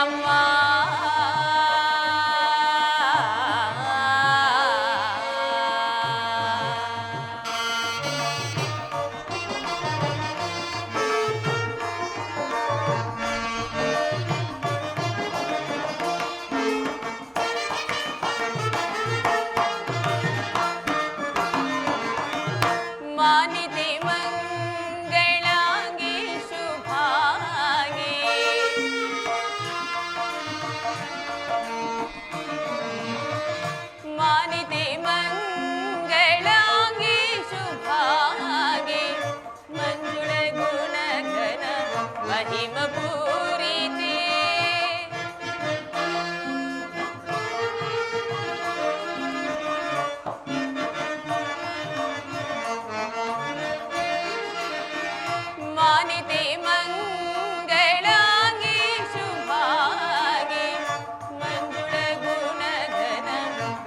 ಅಮ್ಮ ಮಾನಿದೆ ಮಂಗಳಾಗಿ ಶುಭಾಗಿ ಮಾನಿದೆ ಮಂಗಳಾಗಿ ಶುಭಾಗಿ ಮಂಜುಳ ಗುಣಗಣ ಮಹಿಮ ಪೂರಿತೆ ಮಾನಿದೆ ಮಂಗಳಾಗಿ ಶುಭಾಗಿ ಮಂಜುಳ ಗುಣಗಣ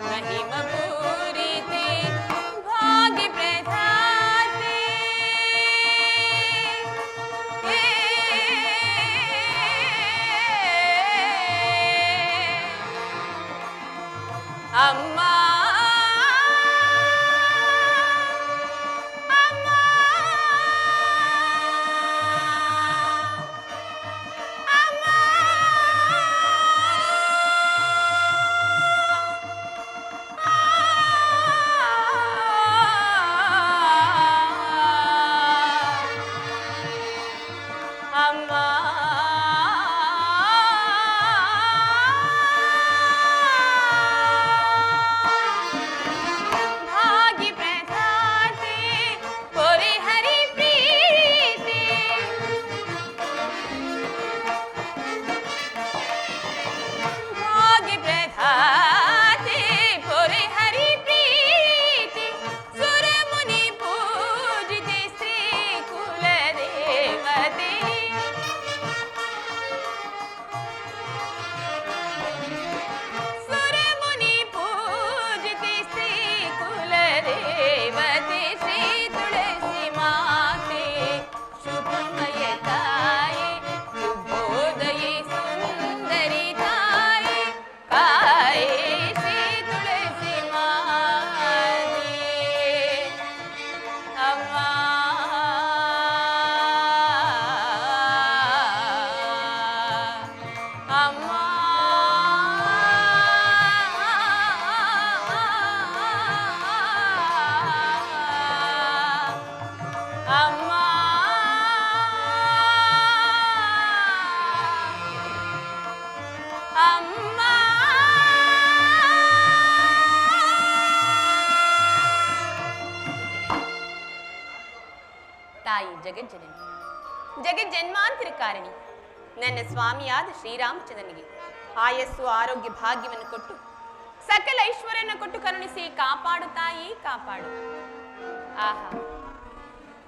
ಮಹಿಮ ಪೂರಿತೆ ಭಾಗಿ ಪ್ರಧಾತೆ ಅಮ್ಮ ಅಮ್ಮ ಭಾಗಿ ಪ್ರಧಾತೆ ಪೊರೆ ಹರಿ ಪ್ರೀತಿ ಭಾಗಿ ಪ್ರಧಾತೆ ಪೊರೆ ಹರಿ ಪ್ರೀತಿ ಸುರಮುನಿ ಪೂಜಿತೆ ಶ್ರೀ ಕುಲದೇವತೆ ಸುರಮುನಿ ಪೂಜಿತೆ ಶ್ರೀ ಕುಲದೇವತೆ ಶ್ರೀ ತುಳಸಿ ಮಾತೆ ಶುಭಮಯ ತಾಯಿ ಶುಭೋದಯೇ ಸುಂದರಿ ತಾಯಿ ಕಾಯೇ ಶ್ರೀ ತುಳಸಿ ಮಾತೆ ಅಮ್ಮ ಅಮ್ಮ ಅಮ್ಮ ಅಮ್ಮ ತಾಯಿ ಜಗಜ್ಜನನಿ ಜಗಜ್ಜನ್ಮಾಂತರಕಾರಿಣಿ ನನ್ನ ಸ್ವಾಮಿಯಾದ ಶ್ರೀರಾಮಚಂದ್ರನಿಗೆ ಆಯಸ್ಸು ಆರೋಗ್ಯ ಭಾಗ್ಯವನ್ನು ಕೊಟ್ಟು ಸಕಲ ಐಶ್ವರ್ಯವನ್ನು ಕೊಟ್ಟು ಕರುಣಿಸಿ ಕಾಪಾಡು ತಾಯಿ ಕಾಪಾಡು. ಆಹಾ,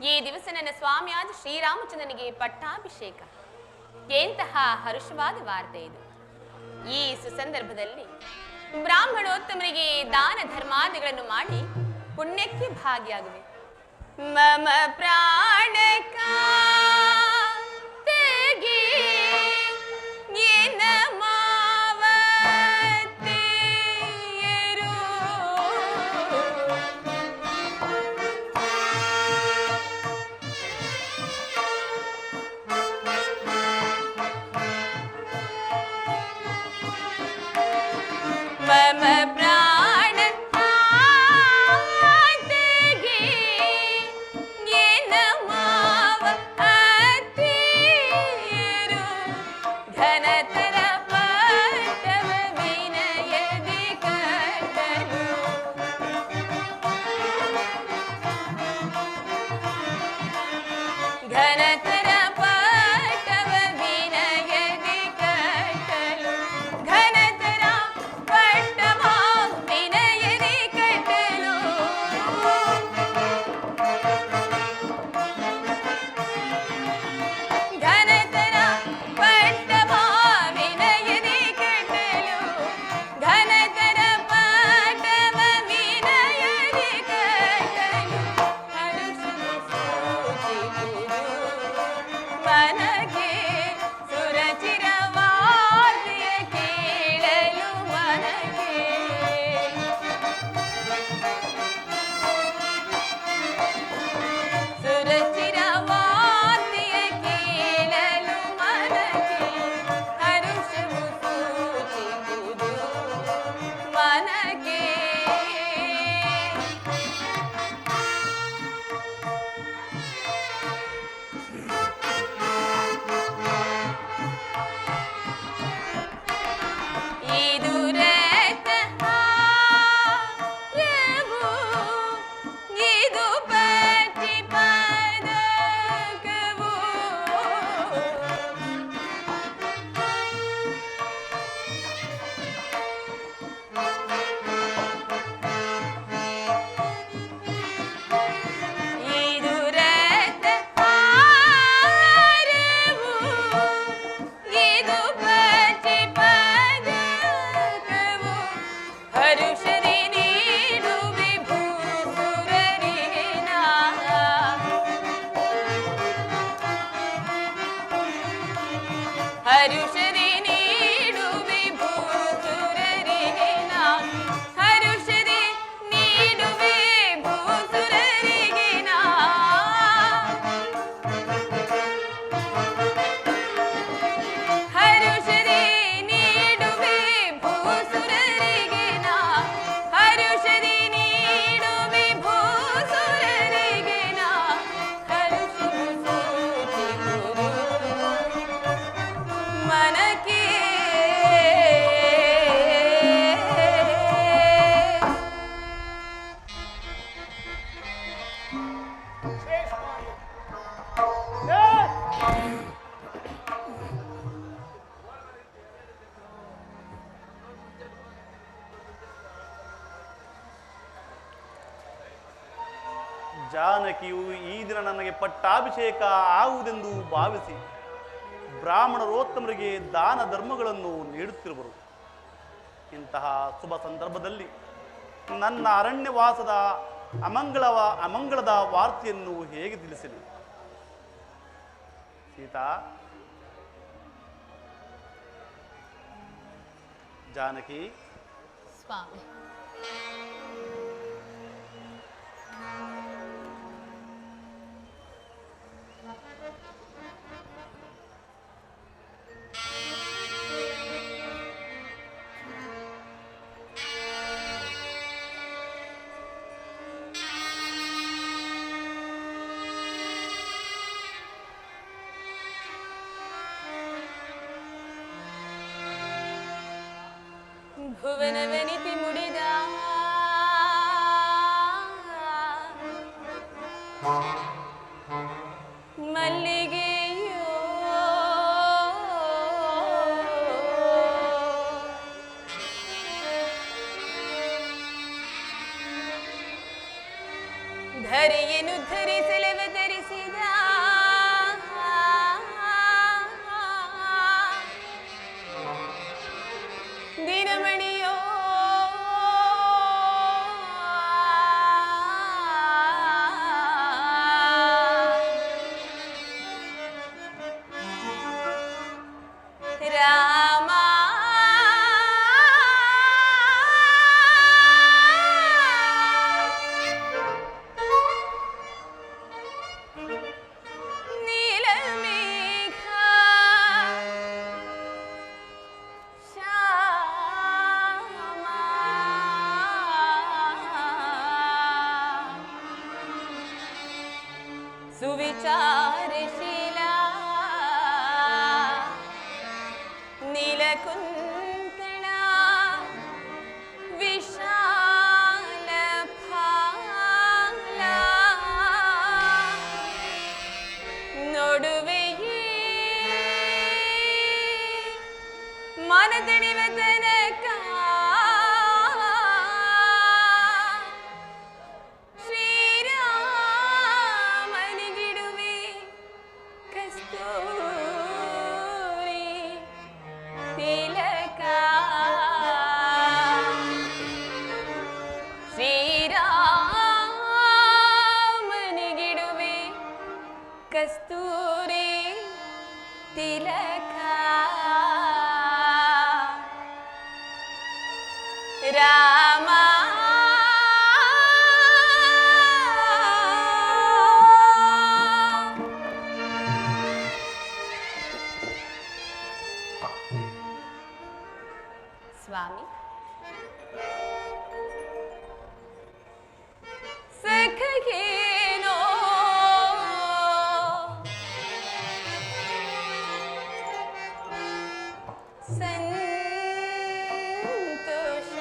ಈ ದಿವಸ ನನ್ನ ಸ್ವಾಮಿಯಾದ ಶ್ರೀರಾಮಚಂದ್ರನಿಗೆ ಪಟ್ಟಾಭಿಷೇಕ. ಎಂತಹ ಹರುಷವಾದ ವಾರ್ತೆ ಇದು. ಈ ಸುಸಂದರ್ಭದಲ್ಲಿ ಬ್ರಾಹ್ಮಣೋತ್ತಮರಿಗೆ ದಾನ ಧರ್ಮಾದಿಗಳನ್ನು ಮಾಡಿ ಪುಣ್ಯಕ್ಕೆ ಭಾಗಿಯಾಗುವೆ. ಮಮ ಪ್ರಾಣಕ ತೆಗೆ ಎನ್ನ ಮಾವತಿಯರು ಮಮ ಪ್ರಾಣ ತೆಗೆ ಎನ್ನ ಮಾವ ಅತ್ತಿಯರು ಘನತರ ಪಟ್ಟವ ವಿನಯದಿ ಕಟ್ಟಲು ಘನತರ ಪಟ್ಟವ ವಿನಯದಿ ಕಟ್ಟಲು ಘನತರ ಪಟ್ಟವ ವಿನಯದಿ ಕಟ್ಟಲು ಘನತರ ಪಟ್ಟವ ವಿನಯದಿ ಕಟ್ಟಲು ಘನತರ ಪಟ್ಟವ ವಿನಯದಿ ಕಟ್ಟಲು ಹರುಷದ ಸೂಚಿಸುವುದು ಮನಗೆ ಸುರಚಿರವಾರ್ತೆ ಹರುಷದಿ ನೀಡುವೆ ಭೂಸುರರಿಗೆ ನಾ ಹರುಷದಿ ನೀಡುವೆ ಭೂಸುರರಿಗೆ ನಾ ಹರುಷದಿ ನೀಡುವೆ ಭೂಸುರರಿಗೆ ನಾ ಹರುಷದಿ ನೀಡುವೆ ಭೂಸುರರಿಗೆ ನಾ ಹರುಷವು ಸೂಚಿಸುವುದು ಮನಕ್ಕೆ ಜಾನಕಿಯು ಈ ದಿನ ನನಗೆ ಪಟ್ಟಾಭಿಷೇಕ ಆಗುವುದೆಂದು ಭಾವಿಸಿ ಬ್ರಾಹ್ಮಣರೋತ್ತಮರಿಗೆ ದಾನ ಧರ್ಮಗಳನ್ನು ನೀಡುತ್ತಿರುವರು. ಇಂತಹ ಶುಭ ಸಂದರ್ಭದಲ್ಲಿ ನನ್ನ ಅರಣ್ಯವಾಸದ ಅಮಂಗಳದ ವಾರ್ತೆಯನ್ನು ಹೇಗೆ ತಿಳಿಸಲಿ? ಸೀತಾ, ಜಾನಕಿ, ಸ್ವಾಮಿ. ಭುವನವನಿತಿ ಮುಡಿದ ಮಲ್ಲಿಗೆಯೋ ಧರೆಯನ್ನು ಧರಿಸಲವತರಿಸಿದ ದಿನಮಣಿಯೋ ರಾಮ ನೀಲಮೇಘ ಶ್ಯಾಮ ಸುವಿಚಾರಶೀಲ ನೀಲಕುಂತಳ ವಿಶಾಲ ಫಾಲ ನೋಡುವೆಯೇ ಮನದಣಿವ ತನಕ ಶ್ರೀರಾಮನಿಗಿಡುವೆ ಕಸ್ತೂರಿ ತಿಲಕ ಶ್ರೀರಾಮನಿಗಿಡುವೆ ಕಸ್ತೂರಿ ತಿಲಕ ರಾಮ ಸ್ವಾಮಿ. ಸಖಗೇನೋ ಸಂತೋಷ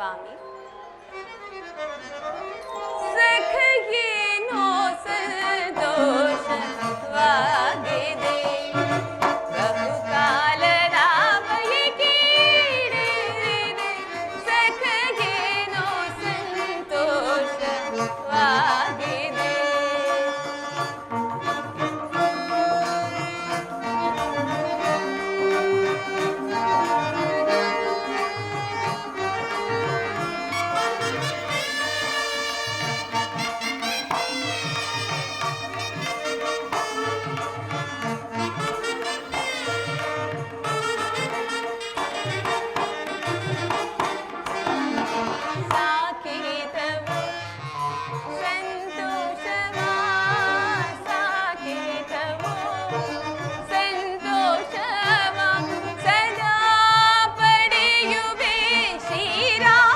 ಸ್ವಾಮಿ ಸಖಿಯೇನೋ ಸಂತೋಷವಾಗಿದೆ ಬಹುಕಾಲದ ಬಯಕೆಯಿದೆ ಸಖಿಯೇನೋ ಸಂತೋಷವಾಗಿದೆ ಸಾಕೇತವು ಸಂತೋಷವಾ ಸಾಕೇತವು ಸಂತೋಷವಾ ಸದಾ ಪಡೆಯುವೆ ಶ್ರೀರಾಮಚಂದ್ರನ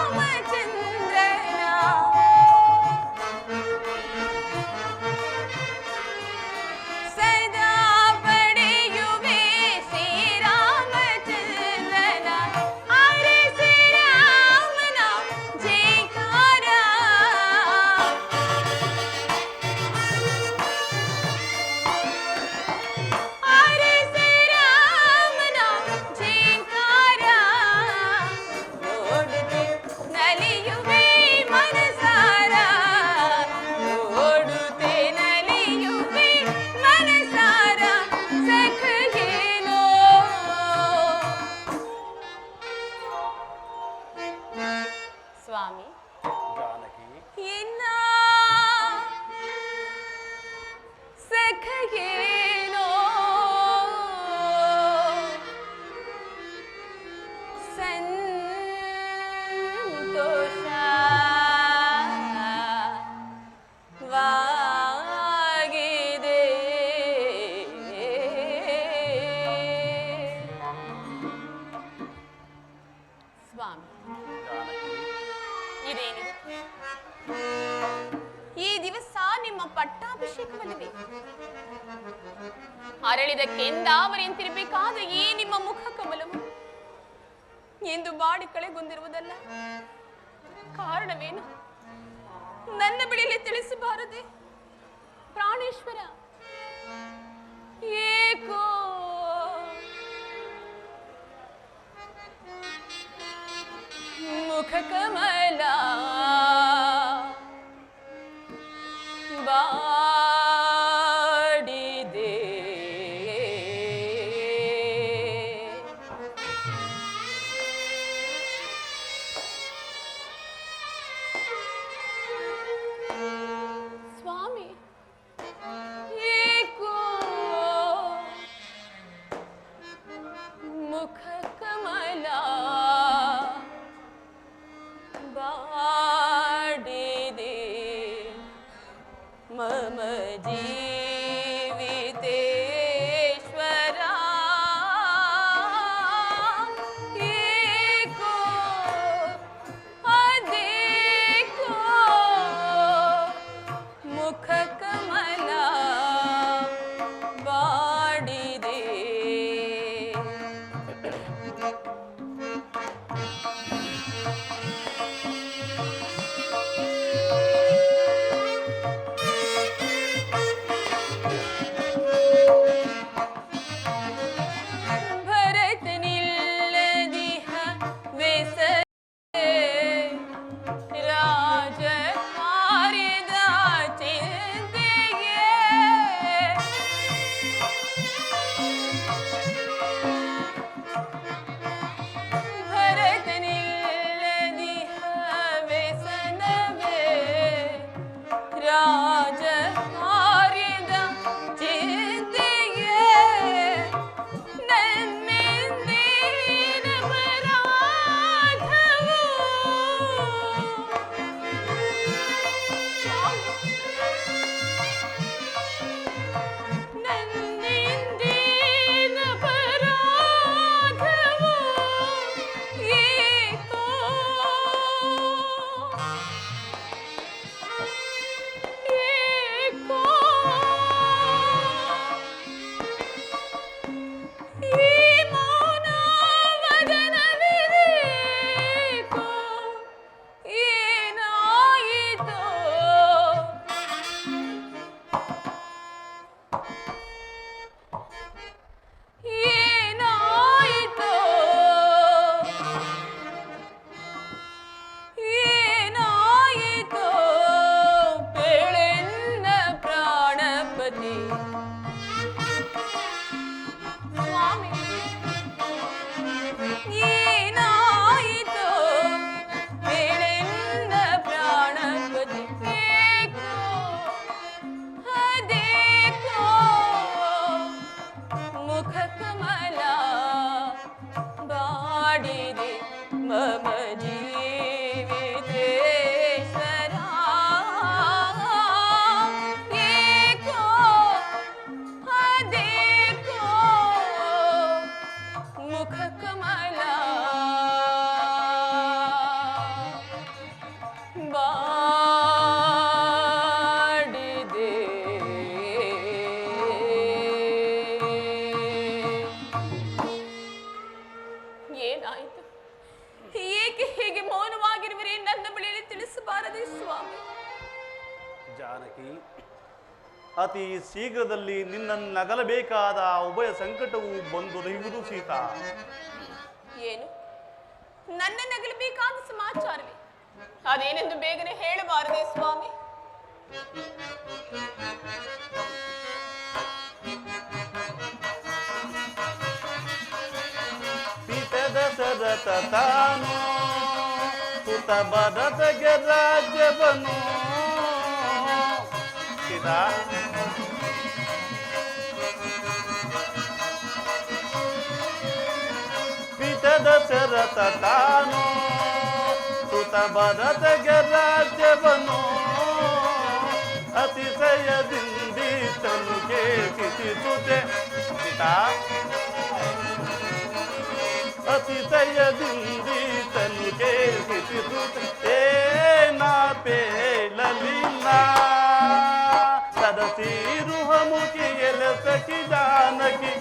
ಸದಾ ಪಡೆಯುವೆ ಶ್ರೀರಾಮಚಂದ್ರನ ಅರಸ ರಾಮನ ಜಯಕಾರ ಅರಸ ರಾಮನ ಜಯಕಾರ ನೋಡುತ್ತೆ ನಲಿಯುವೆ ಮನಸಾರ ನೋಡುತ್ತೆ ನಲಿಯುವೆ ಮನಸಾರ ಸಖಿಯೇನೋ ಸ್ವಾಮಿ ಜಾನಕಿ ಇನ್ನ ಸಖಿಯೇನೋ ಸಂತೋಷ ವಾಗಿದೆ ಸ್ವಾಮಿ ಜಾನಕಿ ಇದೇನಿದೆ ಈ ದಿವಸ ನಿಮ್ಮ ಪಟ್ಟಾಭಿಷೇಕವಲ್ಲವೇ ಅರಳಿದ ಕೆಂದಾವರೆಯಂತಿರಬೇಕಾದ ಈ ನಿಮ್ಮ ಮುಖ ಕಮಲವು ಎಂದು ಬಾಡಿ ಕಳೆಗೊಂದಿರುವುದಲ್ಲ ಕಾರಣವೇನು ನನ್ನ ಬಳಿಯಲ್ಲಿ ತಿಳಿಸಬಾರದೆ ಪ್ರಾಣೇಶ್ವರ ಏಕೋ ಮುಖ ಕಮಲ ಬಾಡಿದೆ ಸ್ವಾಮಿ ಏಕೋ ಮುಖ ಕಮಲ ಬಾಡಿದೆ ಮಮ ಜೀವಿತೇಶ್ವರ ಏಕೋ ಅದೇಕೋ ಮುಖ ಕಮಲ ಬಾಡಿದೆ मम जीवितेश्वरा एको अदेको मुखकमला ಏನಾಯಿತು? ಏಕೆ ಹೀಗೆ ಮೌನವಾಗಿರುವಿರಿ? ನನ್ನ ಬಳಿಯಲ್ಲಿ ತಿಳಿಸಬಾರದೆ ಸ್ವಾಮಿ? ಜಾನಕಿ, ಅತಿ ಶೀಘ್ರದಲ್ಲಿ ನಿನ್ನನ್ನಗಲಬೇಕಾದ ಉಭಯ ಸಂಕಟವು ಬಂದೊದಗುವುದು ಸೀತಾ. ಏನು? ನನ್ನ ನಗಲಬೇಕಾದ ಸಮಾಚಾರವೇ? ಅದೇನೆಂದು ಬೇಗನೆ ಹೇಳಬಾರದೆ ಸ್ವಾಮಿ? ದಶರಥ ತಾನು ಸುತ ಭರತಗೆ ರಾಜ್ಯವನ್ನು ಸೀತಾ, ಪಿತ ದಶರಥ ತಾನು ಸುತ ಭರತಗೆ ರಾಜ್ಯವನ್ನು ಅತಿಶಯದಿಂದೀತನು ಕೇಳಿಸುತ್ತೆ ಸೀತಾ. ಅತಿಶಯದಿಂದೀತನು ಕೇಳಿಸುತ್ತೆ ನಾ ಪೇಳಲಿಲ್ಲ ಸದಸೀರುಹಮುಖಿ ಎಲಸಕಿ ಜಾನಕಿ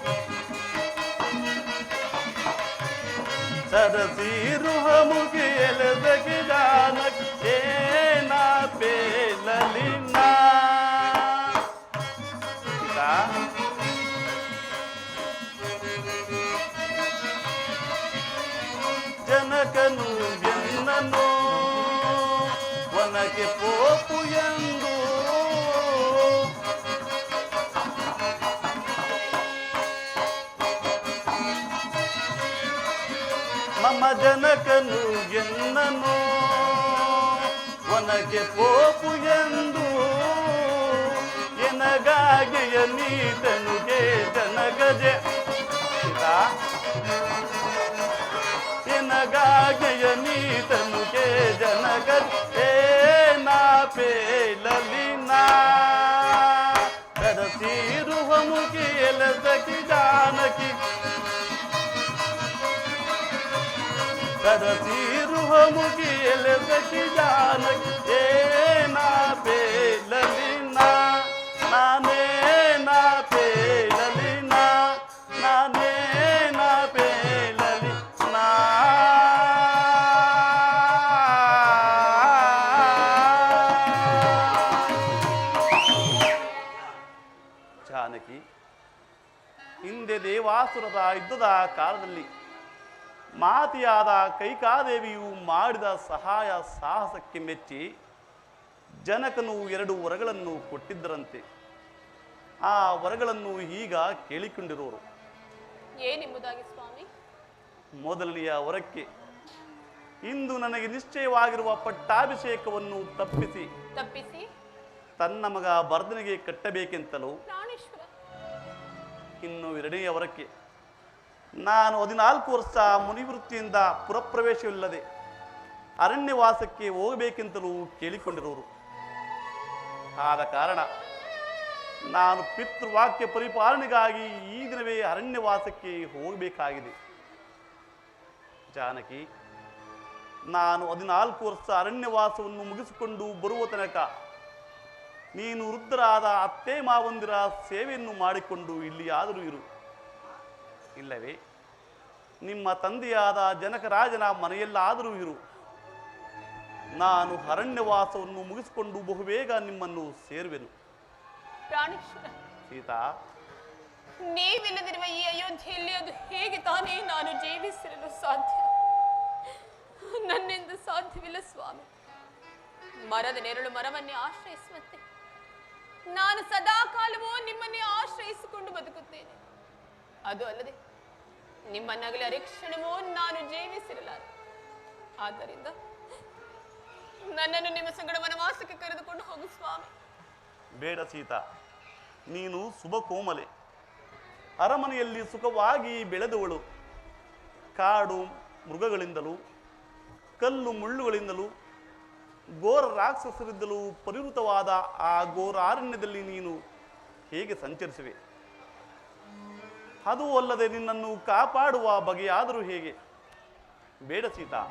ಸದಸೀರುಹಮುಖಿ ಎಲಸಕಿ ಜಾನಕಿ ನಾ ಪೇಳಲಿಲ್ಲ ಸೀತಾ. ಜನಕನು ಎನ್ನನು ವನಕ್ಕೆ ಪೋಪು ಎಂದು ಮಮ ಜನಕನು ಎನ್ನನು ವನಕ್ಕೆ ಪೋಪು ಎಂದು ಎನಗಾಗಿಯ ನೀತನುಗೆ ಜನಗಜೆ ಸೀತಾ. ಎನಗಾಗಿಯ ನೀತನುಗೆ ಜನಗಜೆ ನಾ ಪೇಳಲಿನ ಸರಸೀರುಹಮುಖಿ ಎಲಸಕಿ ಜಾನಕಿ ಸರಸೀರುಹಮುಖಿ ಎಲಸಕಿ ಜಾನಕಿ ನಾ ಪೇಳಲಿನ ನಾನೇ ನಾ ಪೇಳಲಿನ ನಾನೇ ನಾ ಪೇಳಲಿ ನಾ. ಜಾನಕಿ, ಹಿಂದೆ ದೇವಾಸುರದ ಯುದ್ಧದ ಕಾಲದಲ್ಲಿ ಮಾತೆಯಾದ ಕೈಕಾದೇವಿಯು ಮಾಡಿದ ಸಹಾಯ ಸಾಹಸಕ್ಕೆ ಮೆಚ್ಚಿ ಜನಕನು 2 ವರಗಳನ್ನು ಕೊಟ್ಟಿದ್ದರಂತೆ. ಆ ವರಗಳನ್ನು ಈಗ ಕೇಳಿಕೊಂಡಿರೋರು. ಏನೆಂಬುದಾಗಿ ಸ್ವಾಮಿ? ಮೊದಲನೆಯ ವರಕ್ಕೆ ಇಂದು ನನಗೆ ನಿಶ್ಚಯವಾಗಿರುವ ಪಟ್ಟಾಭಿಷೇಕವನ್ನು ತಪ್ಪಿಸಿ ತನ್ನ ಮಗ ಭರತನಿಗೆ ಕಟ್ಟಬೇಕೆಂತಲೂ, ಇನ್ನು 2ನೆಯ ವರಕ್ಕೆ ನಾನು 14 ವರ್ಷ ಮುನಿವೃತ್ತಿಯಿಂದ ಪುರಪ್ರವೇಶವಿಲ್ಲದೆ ಅರಣ್ಯವಾಸಕ್ಕೆ ಹೋಗಬೇಕೆಂತಲೂ ಕೇಳಿಕೊಂಡಿರುವರು. ಆದ ಕಾರಣ ನಾನು ಪಿತೃವಾಕ್ಯ ಪರಿಪಾಲನೆಗಾಗಿ ಈ ದಿನವೇ ಅರಣ್ಯವಾಸಕ್ಕೆ ಹೋಗಬೇಕಾಗಿದೆ. ಜಾನಕಿ, ನಾನು 14 ವರ್ಷ ಅರಣ್ಯವಾಸವನ್ನು ಮುಗಿಸಿಕೊಂಡು ಬರುವ ತನಕ ನೀನು ವೃದ್ಧರಾದ ಅತ್ತೆ ಮಾವಂದಿರ ಸೇವೆಯನ್ನು ಮಾಡಿಕೊಂಡು ಇಲ್ಲಿಯಾದರೂ ಇರು. ಇಲ್ಲವೇ ನಿಮ್ಮ ತಂದೆಯಾದ ಜನಕರಾಜನ ಮನೆಯಲ್ಲಾದರೂ ಇರು. ನಾನು ಅರಣ್ಯವಾಸವನ್ನು ಮುಗಿಸಿಕೊಂಡು ಬಹುಬೇಗ ನಿಮ್ಮನ್ನು ಸೇರುವೆನು. ಸೀತಾ, ನೀವಿಲ್ಲದಿರುವ ಈ ಅಯೋಧ್ಯೆಯಲ್ಲಿ ಅದು ಹೇಗೆ ತಾನೇ ನಾನು ಜೀವಿಸಿರಲು ಸಾಧ್ಯ? ನನ್ನಿಂದ ಸಾಧ್ಯವಿಲ್ಲ ಸ್ವಾಮಿ. ಮರದ ನೆರಳು ಮರವನ್ನೇ ಆಶ್ರಯಿಸುವಂತೆ ನಾನು ಸದಾ ಕಾಲವೂ ನಿಮ್ಮನ್ನೇ ಆಶ್ರಯಿಸಿಕೊಂಡು ಬದುಕುತ್ತೇನೆ. ಅದು ಅಲ್ಲದೆ ನಿಮ್ಮನ್ನಾಗಲೇ ಅರೆಕ್ಷಣವೂ ನಾನು ಜೀವಿಸಿರಲಾರೆ. ಆದ್ದರಿಂದ ನನ್ನನ್ನು ನಿಮ್ಮ ಸಂಗಡ ವನವಾಸಕ್ಕೆ ಕರೆದುಕೊಂಡು ಹೋಗು ಸ್ವಾಮಿ. ಬೇಡ ಸೀತಾ, ನೀನು ಶುಭ ಕೋಮಲೆ, ಅರಮನೆಯಲ್ಲಿ ಸುಖವಾಗಿ ಬೆಳೆದವಳು. ಕಾಡು ಮೃಗಗಳಿಂದಲೂ ಕಲ್ಲು ಮುಳ್ಳುಗಳಿಂದಲೂ ಘೋರ ರಾಕ್ಷಸರಿದ್ದಲೂ ಪರಿವೃತವಾದ ಆ ಘೋರ ಅರಣ್ಯದಲ್ಲಿ ನೀನು ಹೇಗೆ ಸಂಚರಿಸಿವೆ? ಅದು ಅಲ್ಲದೆ ನಿನ್ನನ್ನು ಕಾಪಾಡುವ ಬಗೆಯಾದರೂ ಹೇಗೆ? ಬೇಡ ಸೀತಾ.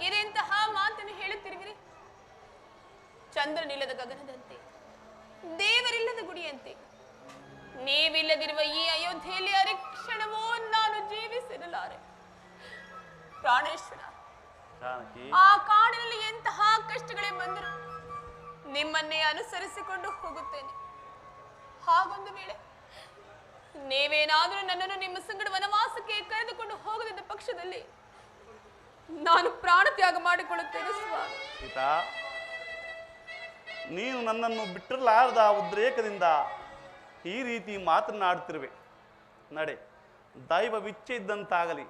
ಇದೆಂತಹ ಮಾತನ್ನು ಹೇಳುತ್ತಿರುವಿರಿ? ಚಂದ್ರನಿಲ್ಲದ ಗಗನದಂತೆ, ದೇವರಿಲ್ಲದ ಗುಡಿಯಂತೆ ನೀವಿಲ್ಲದಿರುವ ಈ ಅಯೋಧ್ಯೆಯಲ್ಲಿ ಅರಿಕ್ಷಣವೂ ನಾನು ಜೀವಿಸಿರಲಾರೆ. ಪ್ರಾಣೇಶ್ವರ, ಆ ಕಾಡಿನಲ್ಲಿ ಎಂತಹ ಕಷ್ಟಗಳೇ ಬಂದರು ನಿಮ್ಮನ್ನೇ ಅನುಸರಿಸಿಕೊಂಡು ಹೋಗುತ್ತೇನೆ. ಹಾಗೊಂದು ವೇಳೆ ನೀವೇನಾದರೂ ನನ್ನನ್ನು ನಿಮ್ಮ ಸಂಗಡ ವನವಾಸಕ್ಕೆ ಕರೆದುಕೊಂಡು ಹೋಗದಿದ್ದ ಪಕ್ಷದಲ್ಲಿ ನಾನು ಪ್ರಾಣ ತ್ಯಾಗ ಮಾಡಿಕೊಳ್ಳುತ್ತೇನೆ ಸ್ವಾಮಿ. ಸೀತಾ, ನೀನು ನನ್ನನ್ನು ಬಿಟ್ಟಿರಲಾರದ ಉದ್ರೇಕದಿಂದ ಈ ರೀತಿ ಮಾತನಾಡುತ್ತಿರುವೆ. ನಡೆ, ದೈವವಿಚ್ಛೆ ಇದ್ದಂತಾಗಲಿ.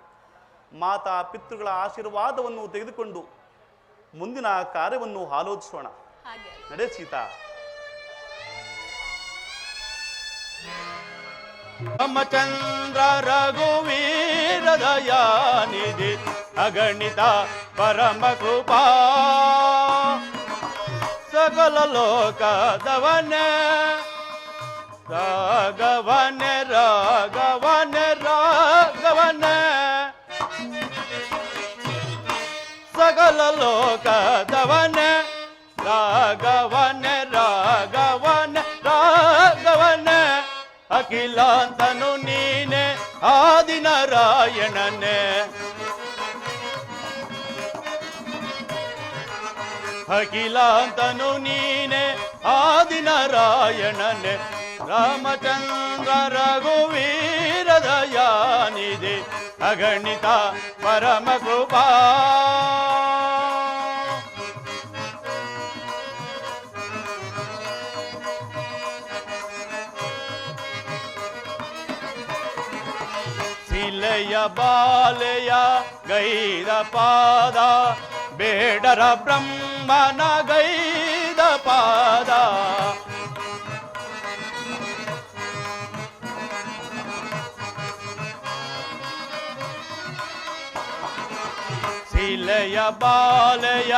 ಮಾತಾ ಪಿತೃಗಳ ಆಶೀರ್ವಾದವನ್ನು ತೆಗೆದುಕೊಂಡು ಮುಂದಿನ ಕಾರ್ಯವನ್ನು ಆಲೋಚಿಸೋಣ. ನಡೆ ಸೀತಾ. ರಾಮಚಂದ್ರ ರಘುವೀರ ದಯಾನಿಧಿ ಅಗಣಿತ ಪರಮ ಕೃಪಾ ಸಕಲ ಲೋಕದವನೇ ರಾಘವನೇ ರಾಘವನೇ ರಾಘವನೇ ಸಕಲ ಲೋಕದವನೇ ರಾಘವನೇ ರಾಘವನೇ ರಾಘವನೇ ಅಖಿಲಾಂತನು ನೀನೆ ಆದಿನಾರಾಯಣನೇ ಅಖಿಲಾಂತನು ನೀನೆ ಆದಿನಾರಾಯಣನೇ ರಾಮಚಂದ್ರ ರಘುವೀರ ದಯಾನಿಧಿ ಅಗಣಿತ ಪರಮ ಕೃಪಾ ಶಿಲೆಯ ಬಾಲೆಯ ಗೈದ ಪಾದ ಬೇಡರ ಬ್ರಹ್ಮನ ಗೈದ ಪಾದ ಶಿಲೆಯ ಬಾಲೆಯ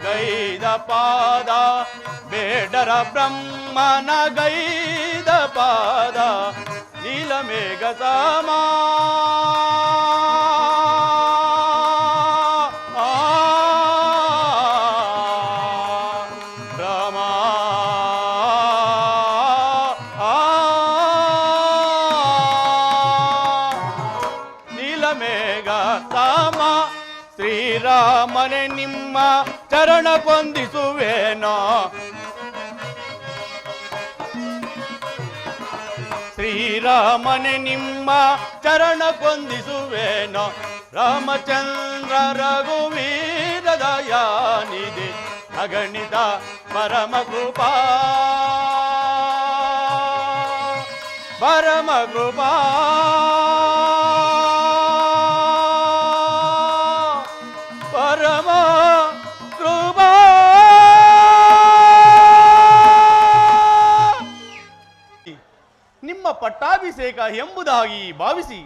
ಗೈದ ಪಾದ ಬೇಡರ ಬ್ರಹ್ಮನ ಗೈದ ಪಾದ ನೀಲಮೇಘ ಸಮ ರಾಮ ನೀಲಮೇಘ ಸಮ ಶ್ರೀರಾಮನೇ ನಿಮ್ಮ ಚರಣ ಕೊಂದಿಸುವೇನೋ ಶ್ರೀರಾಮನೇ ನಿಮ್ಮ ಚರಣ ಕೊಂದಿಸುವೇನೋ ರಾಮಚಂದ್ರ ರಘುವೀರ ದಯಾನಿಧಿ ಅಗಣಿತ ಪರಮ ಕೃಪಾ ಪರಮ ಕೃಪಾ ಪರಮ ಕೃಪಾ ನಿಮ್ಮ ಪಟ್ಟಾಭಿಷೇಕ ಎಂಬುದಾಗಿ ಭಾವಿಸಿ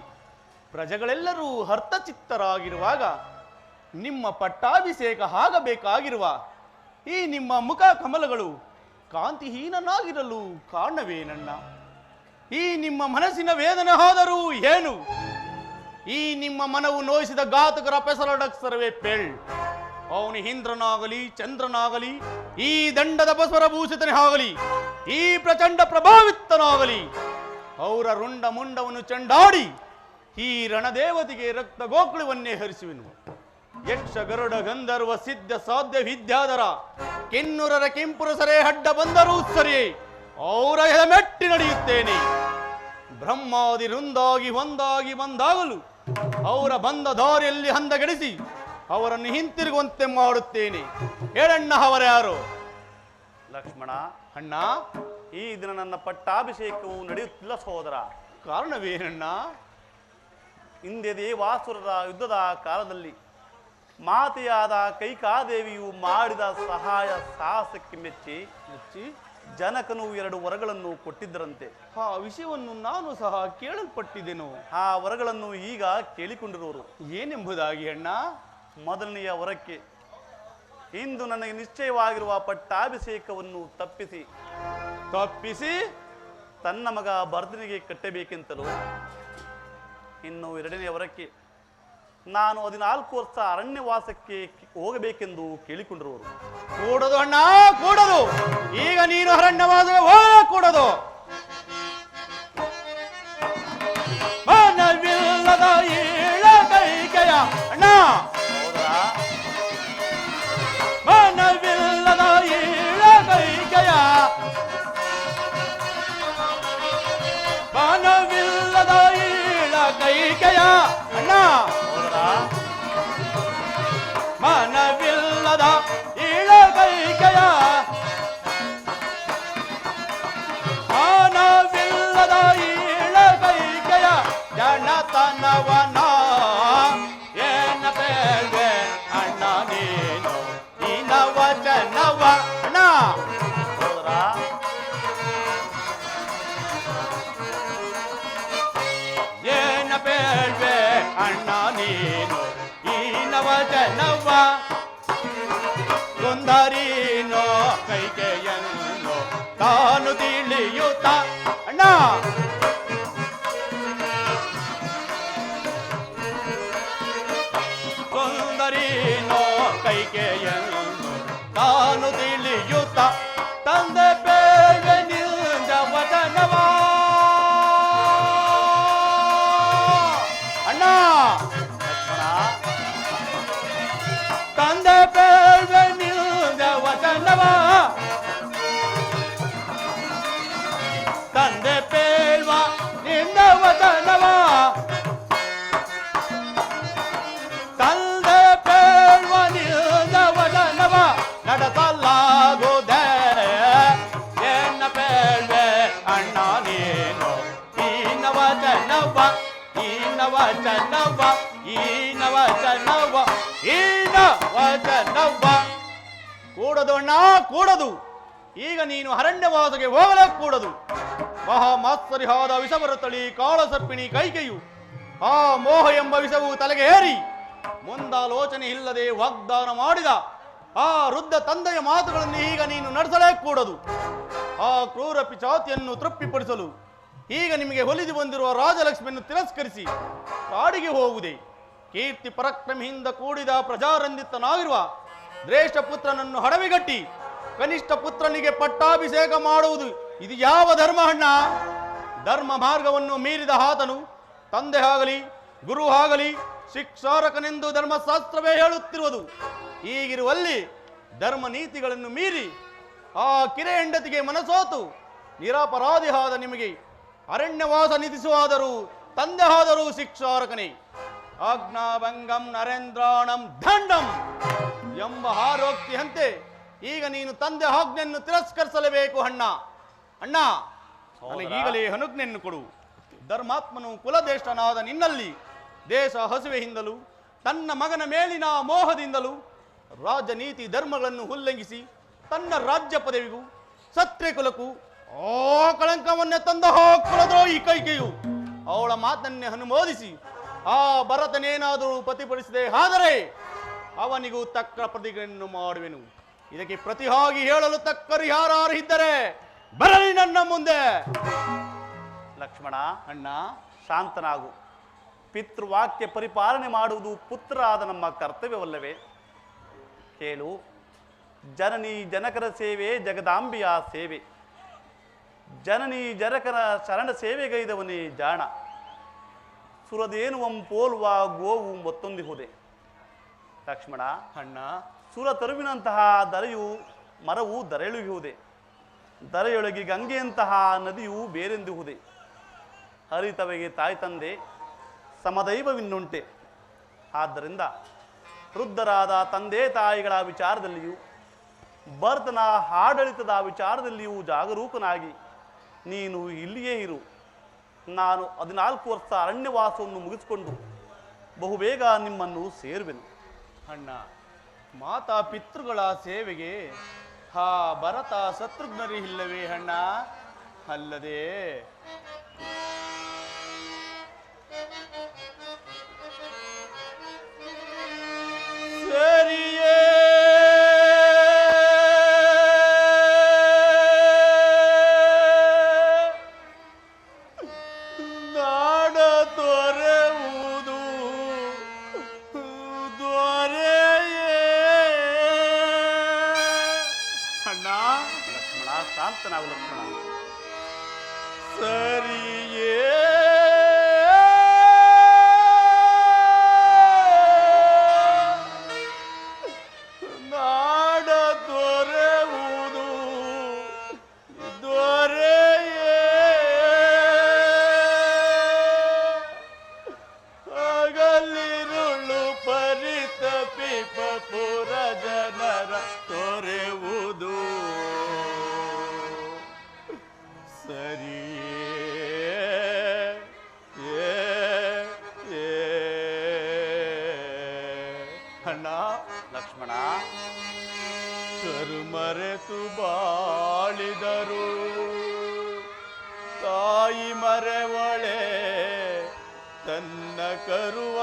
ಪ್ರಜೆಗಳೆಲ್ಲರೂ ಹರ್ತಚಿತ್ತರಾಗಿರುವಾಗ ನಿಮ್ಮ ಪಟ್ಟಾಭಿಷೇಕ ಆಗಬೇಕಾಗಿರುವ ಈ ನಿಮ್ಮ ಮುಖ ಕಮಲಗಳು ಕಾಂತಿಹೀನನಾಗಿರಲು ಕಾರಣವೇನಣ್ಣ? ಈ ನಿಮ್ಮ ಮನಸ್ಸಿನ ವೇದನೆ ಹೋದರೂ ಏನು? ಈ ನಿಮ್ಮ ಮನವು ನೋಯಿಸಿದ ಘಾತಕರ ಪೆಸರಡಕ್ಸರವೇ ಪೇಳ್. ಅವನು ಇಂದ್ರನಾಗಲಿ ಚಂದ್ರನಾಗಲಿ, ಈ ದಂಡದ ಬಸವರಭೂಷಿತನೇ ಆಗಲಿ, ಈ ಪ್ರಚಂಡ ಪ್ರಭಾವಿತನಾಗಲಿ, ಅವರ ರುಂಡ ಮುಂಡವನ್ನು ಚಂಡಾಡಿ ಈ ರಣದೇವತೆಗೆ ರಕ್ತ ಗೋಕುಳವನ್ನೇ ಹರಿಸುವೆನು. ಯಕ್ಷ ಗರುಡ ಗಂಧರ್ವ ಸಿದ್ಧ ಸಾಧ್ಯ ವಿದ್ಯಾಧರ ಕಿನ್ನೂರರ ಕೆಂಪುರಸರೇ ಅಡ್ಡ ಬಂದರೂ ಸರಿಯೇ ಅವರ ಹೆದಮೆಟ್ಟಿ ನಡೆಯುತ್ತೇನೆ. ಬ್ರಹ್ಮಾದಿ ರುಂದಾಗಿ ಒಂದಾಗಿ ಬಂದಾಗಲು ಅವರ ಬಂದ ದಾರಿಯಲ್ಲಿ ಹಂದಗೆಡಿಸಿ ಅವರನ್ನು ಹಿಂತಿರುಗುವಂತೆ ಮಾಡುತ್ತೇನೆ. ಹೇಳಣ್ಣ, ಅವರ್ಯಾರು? ಲಕ್ಷ್ಮಣ, ಅಣ್ಣ, ಈ ದಿನ ನನ್ನ ಪಟ್ಟಾಭಿಷೇಕವು ನಡೆಯುತ್ತಿಲ್ಲ ಸಹೋದರ. ಕಾರಣವೇನಣ್ಣ? ಹಿಂದೆ ದೇವಾಸುರರ ಯುದ್ಧದ ಕಾಲದಲ್ಲಿ ಮಾತೆಯಾದ ಕೈಕಾದೇವಿಯು ಮಾಡಿದ ಸಹಾಯ ಸಾಹಸಕ್ಕೆ ಮೆಚ್ಚಿ ಜನಕನು 2 ವರಗಳನ್ನು ಕೊಟ್ಟಿದ್ದರಂತೆ. ಆ ವಿಷಯವನ್ನು ನಾನು ಸಹ ಕೇಳಲ್ಪಟ್ಟಿದ್ದೆನು. ಆ ವರಗಳನ್ನು ಈಗ ಕೇಳಿಕೊಂಡಿರುವರು. ಏನೆಂಬುದಾಗಿ ಅಣ್ಣ? ಮೊದಲನೆಯ ವರಕ್ಕೆ, ಇಂದು ನನಗೆ ನಿಶ್ಚಯವಾಗಿರುವ ಪಟ್ಟಾಭಿಷೇಕವನ್ನು ತಪ್ಪಿಸಿ ತನ್ನ ಮಗ ಭರತನಿಗೆ ಕಟ್ಟಬೇಕೆಂತಲೂ. ಇನ್ನು 2ನೇ ವರಕ್ಕೆ, ನಾನು 14 ವರ್ಷ ಅರಣ್ಯವಾಸಕ್ಕೆ ಹೋಗಬೇಕೆಂದು ಕೇಳಿಕೊಂಡಿರುವರು. ಕೂಡದು ಅಣ್ಣ, ಕೂಡದು. ಈಗ ನೀನು ಅರಣ್ಯವಾಸಕ್ಕೆ ಹೋಗಕೂಡದು. ಮನವಿಲ್ಲದ ಕೈಕೆಯ ಅಣ್ಣ, ಮನವಿಲ್ಲದ ಕೈಕೆಯ, ಮನವಿಲ್ಲದ ಕೈಕೆಯ ಅಣ್ಣ, ಮನವಿಲ್ಲದ ಕೈಕೆಯ, ಮನವಿಲ್ಲದ ಕೈಕೆಯ ಜನತನವನ ಏನ ಬೇಳ್ವೆ ಅಣ್ಣ ನೀನು ನಿನ್ನ ವಚನವ ಅಣ್ಣ. ಏನ ಬೇಳ್ವೆ ಅಣ್ಣ ನೀನು ನಿನ್ನ ವಚನವ, ಸುಂದರೀನೋ ಕೈಕೆಯನ್ನು ತಾನು ತಿಳಿಯುತ್ತ ಅಣ್ಣ, ಸುಂದರೀನೋ ಕೈಕೆಯನ್ನು ತಾನು ತಿಳಿಯುತ್ತ ತಂದೆ ಬೇಗ ನಿಂದ ವಚನವ ಅಣ್ಣ, ತಂದೆ ಬೇಗ ನಿಂದ ವಚನವ, ತಂದೆ ಬೇಳ್ವ ನಿಂದ ವಚನವ, ತಂದೆ ಬೇಳ್ವ ನಿಂದ ವಚನವ ನಡೆಸಲಾಗುವುದೇ. ಎನ್ನ ಬೇಳ್ವೆ ಅಣ್ಣ ನೀನು ಈನ ವಚನವ, ಈನ ವಚನವ, ಈನ ವಚನವ, ಈನ ವಚನವ. ಕೂಡದು ಅಣ್ಣ, ಕೂಡದು. ಈಗ ನೀನು ಅರಣ್ಯವಾಸಕ್ಕೆ ಹೋಗಲೇ ಕೂಡದು. ಮಹಾಮಾತ್ಸರಿಯಾದ ವಿಷವರ ತಳಿ ಕಾಳಸರ್ಪಿಣಿ ಕೈಕೆಯು ಆ ಮೋಹ ಎಂಬ ವಿಷವು ತಲೆಗೆ ಏರಿ ಮುಂದಾಲೋಚನೆ ಇಲ್ಲದೆ ವಾಗ್ದಾನ ಮಾಡಿದ ಆ ವೃದ್ಧ ತಂದೆಯ ಮಾತುಗಳನ್ನು ಈಗ ನೀನು ನಡೆಸಲೇ ಕೂಡದು. ಆ ಕ್ರೂರ ಪಿಚಾತಿಯನ್ನು ತೃಪ್ತಿಪಡಿಸಲು ಈಗ ನಿಮಗೆ ಒಲಿದು ಬಂದಿರುವ ರಾಜಲಕ್ಷ್ಮಿಯನ್ನು ತಿರಸ್ಕರಿಸಿ ಕಾಡಿಗೆ ಹೋಗುವುದೇ? ಕೀರ್ತಿ ಪರಾಕ್ರಮಿಯಿಂದ ಕೂಡಿದ ಪ್ರಜಾರಂಜಿತನಾಗಿರುವ ಶ್ರೇಷ್ಠ ಪುತ್ರನನ್ನು ಹಡವಿಗಟ್ಟಿ ಕನಿಷ್ಠ ಪುತ್ರನಿಗೆ ಪಟ್ಟಾಭಿಷೇಕ ಮಾಡುವುದು ಇದು ಯಾವ ಧರ್ಮ ಅಣ್ಣ? ಧರ್ಮ ಮಾರ್ಗವನ್ನು ಮೀರಿದ ಆತನು ತಂದೆ ಆಗಲಿ ಗುರು ಆಗಲಿ ಶಿಕ್ಷಾರಕನೆಂದು ಧರ್ಮಶಾಸ್ತ್ರವೇ ಹೇಳುತ್ತಿರುವುದು. ಹೀಗಿರುವಲ್ಲಿ ಧರ್ಮ ನೀತಿಗಳನ್ನು ಮೀರಿ ಆ ಕಿರೆ ಹೆಂಡತಿಗೆ ಮನಸೋತು ನಿರಪರಾಧಿ ಆದ ನಿಮಗೆ ಅರಣ್ಯವಾಸ ನಿಧಿಸುವಾದರೂ ತಂದೆ ಆದರೂ ಶಿಕ್ಷಾರಕನೇ. ಆಜ್ಞಾಭಂಗಂ ನರೇಂದ್ರಾಣಂ ದಂಡಂ ಎಂಬ ಆರೋಕ್ತಿಯಂತೆ ಈಗ ನೀನು ತಂದೆ ಆಜ್ಞೆಯನ್ನು ತಿರಸ್ಕರಿಸಲೇಬೇಕು ಅಣ್ಣ. ಅಣ್ಣ, ನನಗೀಗಲೇ ಅನುಜ್ಞೆಯನ್ನು ಕೊಡು. ಧರ್ಮಾತ್ಮನು ಕುಲದೇಶನಾದ ನಿನ್ನಲ್ಲಿ ದೇಶ ಹಸುವೆಯಿಂದಲೂ ತನ್ನ ಮಗನ ಮೇಲಿನ ಮೋಹದಿಂದಲೂ ರಾಜನೀತಿ ಧರ್ಮಗಳನ್ನು ಉಲ್ಲಂಘಿಸಿ ತನ್ನ ರಾಜ್ಯ ಪದವಿಗೂ ಸತ್ರೆ ಕುಲಕ್ಕೂ ಆ ಕಳಂಕವನ್ನೇ ತಂದ ಕುಲದ್ರೋಹಿ ಕೈಕೆಯು ಅವಳ ಮಾತನ್ನೇ ಅನುಮೋದಿಸಿ ಆ ಭರತನೇನಾದರೂ ಪ್ರತಿಭಟಿಸಿದೆ ಆದರೆ ಅವನಿಗೂ ತಕ್ಕ ಪ್ರತಿಜ್ಞೆಯನ್ನು ಮಾಡುವೆನು. ಇದಕ್ಕೆ ಪ್ರತಿಯಾಗಿ ಹೇಳಲು ತಕ್ಕರು ಯಾರು ಇದ್ದರೆ ಬರಲಿ ನನ್ನ ಮುಂದೆ. ಲಕ್ಷ್ಮಣ, ಅಣ್ಣ ಶಾಂತನಾಗು. ಪಿತೃವಾಕ್ಯ ಪರಿಪಾಲನೆ ಮಾಡುವುದು ಪುತ್ರರಾದ ನಮ್ಮ ಕರ್ತವ್ಯವಲ್ಲವೇ? ಕೇಳು, ಜನನಿ ಜನಕರ ಸೇವೆ ಜಗದಾಂಬಿಯ ಸೇವೆ. ಜನನಿ ಜನಕರ ಶರಣ ಸೇವೆಗೈದವನೇ ಜಾಣ. ಸುರದೇನುವಂ ಪೋಲ್ವ ಗೋವು ಮತ್ತೊಂದಿಹುದೆ. ಲಕ್ಷ್ಮಣ, ಅಣ್ಣ, ಸುರ ತರುವಿನಂತಹ ದರೆಯು ಮರವು ದರೆಯುವುದೇ, ದರೆಯೊಳಗೆ ಗಂಗೆಯಂತಹ ನದಿಯು ಬೇರೆಂದಿಹುದೇ. ಹರಿತವೆಗೆ ತಾಯಿ ತಂದೆ ಸಮದೈವವಿನ್ನುಂಟೆ. ಆದ್ದರಿಂದ ವೃದ್ಧರಾದ ತಂದೆ ತಾಯಿಗಳ ವಿಚಾರದಲ್ಲಿಯೂ ಭರತನ ಆಡಳಿತದ ವಿಚಾರದಲ್ಲಿಯೂ ಜಾಗರೂಕನಾಗಿ ನೀನು ಇಲ್ಲಿಯೇ ಇರು. ನಾನು 14 ವರ್ಷ ಅರಣ್ಯವಾಸವನ್ನು ಮುಗಿಸಿಕೊಂಡು ಬಹುಬೇಗ ನಿಮ್ಮನ್ನು ಸೇರುವೆನು. ಅಣ್ಣ, ಮಾತಾ ಪಿತೃಗಳ ಸೇವೆಗೆ ಹಾ ಭರತ ಶತ್ರುಘ್ನರು ಇಲ್ಲವೇ ಅಣ್ಣ? ಅಲ್ಲದೆ ಸರಿಯೇ ನಾಡ ತೊರೆಯುವುದು ದೊರೆಯೇ. ಅಣ್ಣ ಲಕ್ಷ್ಮಣ ಶಾಂತನಾಗು ಲಕ್ಷ್ಮಣ. ಸರಿಯೇ ನಾಡ ದೊರೆಯುವುದು ದೊರೆಯೇ. ಹಗಲಿರುಳು ಪರಿತಪಿಪ ಪುರ ಜನರ ತೊರೆಯುವುದು ಸರಿಯೇ. ಅಣ್ಣ ಲಕ್ಷ್ಮಣ ಮರೆತು ಬಾಳಿದರು ತಾಯಿ ಮರೆವಳೆ ತನ್ನ ಕರುವ.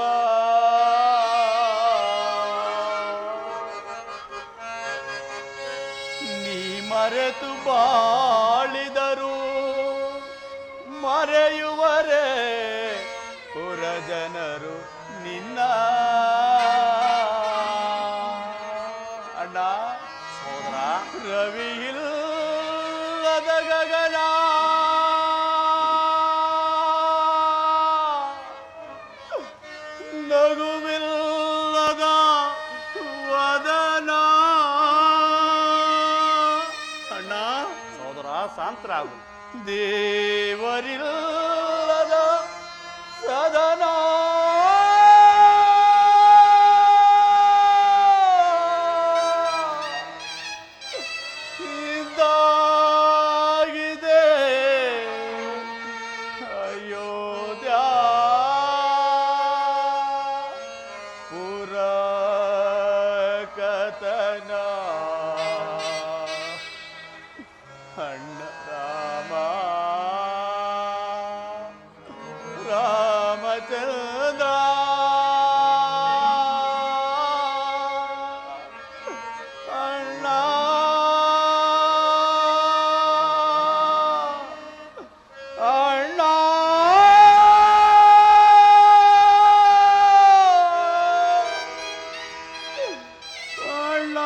ನೀ ಮರೆತು ಬಾಳಿದರು ಮರೆಯುವರೆ ಪುರ ಜನರು ನಿನ್ನ. ಅಣ್ಣ ಸೋದರ ರವಿಯಿಲ್ಲದ ಗಗನ ನಗುವಿಲ್ಲದ ವದನ. ಅಣ್ಣ ಸೋದರ ಶಾಂತರಾಗು. ದೇವರಿಲ್ಲದ ಸದನ ಇದಾಗಿದೆ ಅಯೋಧ್ಯ ಪುರ ಕಥನ. ಅಣ್ಣ ರಾಮ ರಾಮಚಂದ್ರ ಅಣ್ಣ ಅಣ್ಣ ಅಣ್ಣ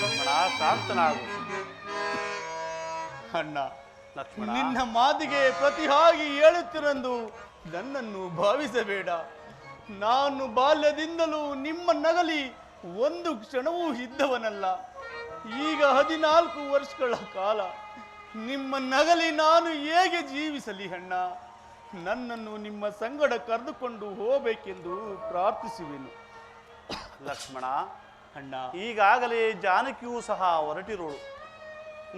ಲಕ್ಷ್ಮಣ ಶಾಂತನಾಗು. ಅಣ್ಣ ಲಕ್ಷ್ಮಣ ನಿನ್ನ ಮಾತಿಗೆ ಪ್ರತಿಯಾಗಿ ಹೇಳುತ್ತಿರಂದು ನನ್ನನ್ನು ಭಾವಿಸಬೇಡ. ನಾನು ಬಾಲ್ಯದಿಂದಲೂ ನಿಮ್ಮ ನಗಲಿ ಒಂದು ಕ್ಷಣವೂ ಇದ್ದವನಲ್ಲ. ಈಗ 14 ವರ್ಷಗಳ ಕಾಲ ನಿಮ್ಮ ನಗಲಿ ನಾನು ಹೇಗೆ ಜೀವಿಸಲಿ ಅಣ್ಣ? ನನ್ನನ್ನು ನಿಮ್ಮ ಸಂಗಡ ಕರೆದುಕೊಂಡು ಹೋಗಬೇಕೆಂದು ಪ್ರಾರ್ಥಿಸುವೆನು. ಲಕ್ಷ್ಮಣ ಅಣ್ಣ ಈಗಾಗಲೇ ಜಾನಕಿಯೂ ಸಹ ಹೊರಟಿರೋಳು.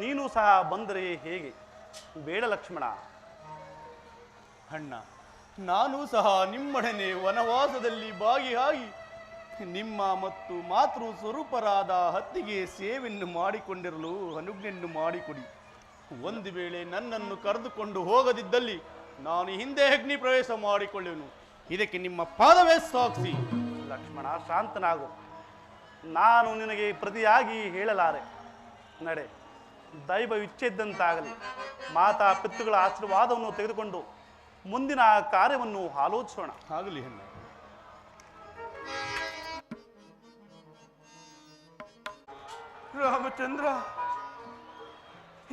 ನೀನು ಸಹ ಬಂದರೆ ಹೇಗೆ? ಬೇಡ ಲಕ್ಷ್ಮಣ. ಅಣ್ಣ ನಾನು ಸಹ ನಿಮ್ಮೊಡನೆ ವನವಾಸದಲ್ಲಿ ಭಾಗಿಯಾಗಿ ನಿಮ್ಮ ಮತ್ತು ಮಾತೃ ಸ್ವರೂಪರಾದ ಹತ್ತಿಗೆ ಸೇವೆಯನ್ನು ಮಾಡಿಕೊಂಡಿರಲು ಅನುಜ್ಞೆಯನ್ನು ಮಾಡಿಕೊಡಿ. ಒಂದು ವೇಳೆ ನನ್ನನ್ನು ಕರೆದುಕೊಂಡು ಹೋಗದಿದ್ದಲ್ಲಿ ನಾನು ಹಿಂದೆ ಅಗ್ನಿ ಪ್ರವೇಶ ಮಾಡಿಕೊಳ್ಳುವೆನು. ಇದಕ್ಕೆ ನಿಮ್ಮ ಪಾದವೇ ಸಾಕ್ಷಿ. ಲಕ್ಷ್ಮಣ ಶಾಂತನಾಗು. ನಾನು ನಿನಗೆ ಪ್ರತಿಯಾಗಿ ಹೇಳಲಾರೆ. ನಡೆ, ದೈವ ಇಚ್ಛೆದ್ದಂತಾಗಲಿ. ಮಾತಾ ಪಿತೃಗಳ ಆಶೀರ್ವಾದವನ್ನು ತೆಗೆದುಕೊಂಡು ಮುಂದಿನ ಕಾರ್ಯವನ್ನು ಆಲೋಚಿಸೋಣ. ಆಗಲಿ ಅಣ್ಣ. ರಾಮಚಂದ್ರ,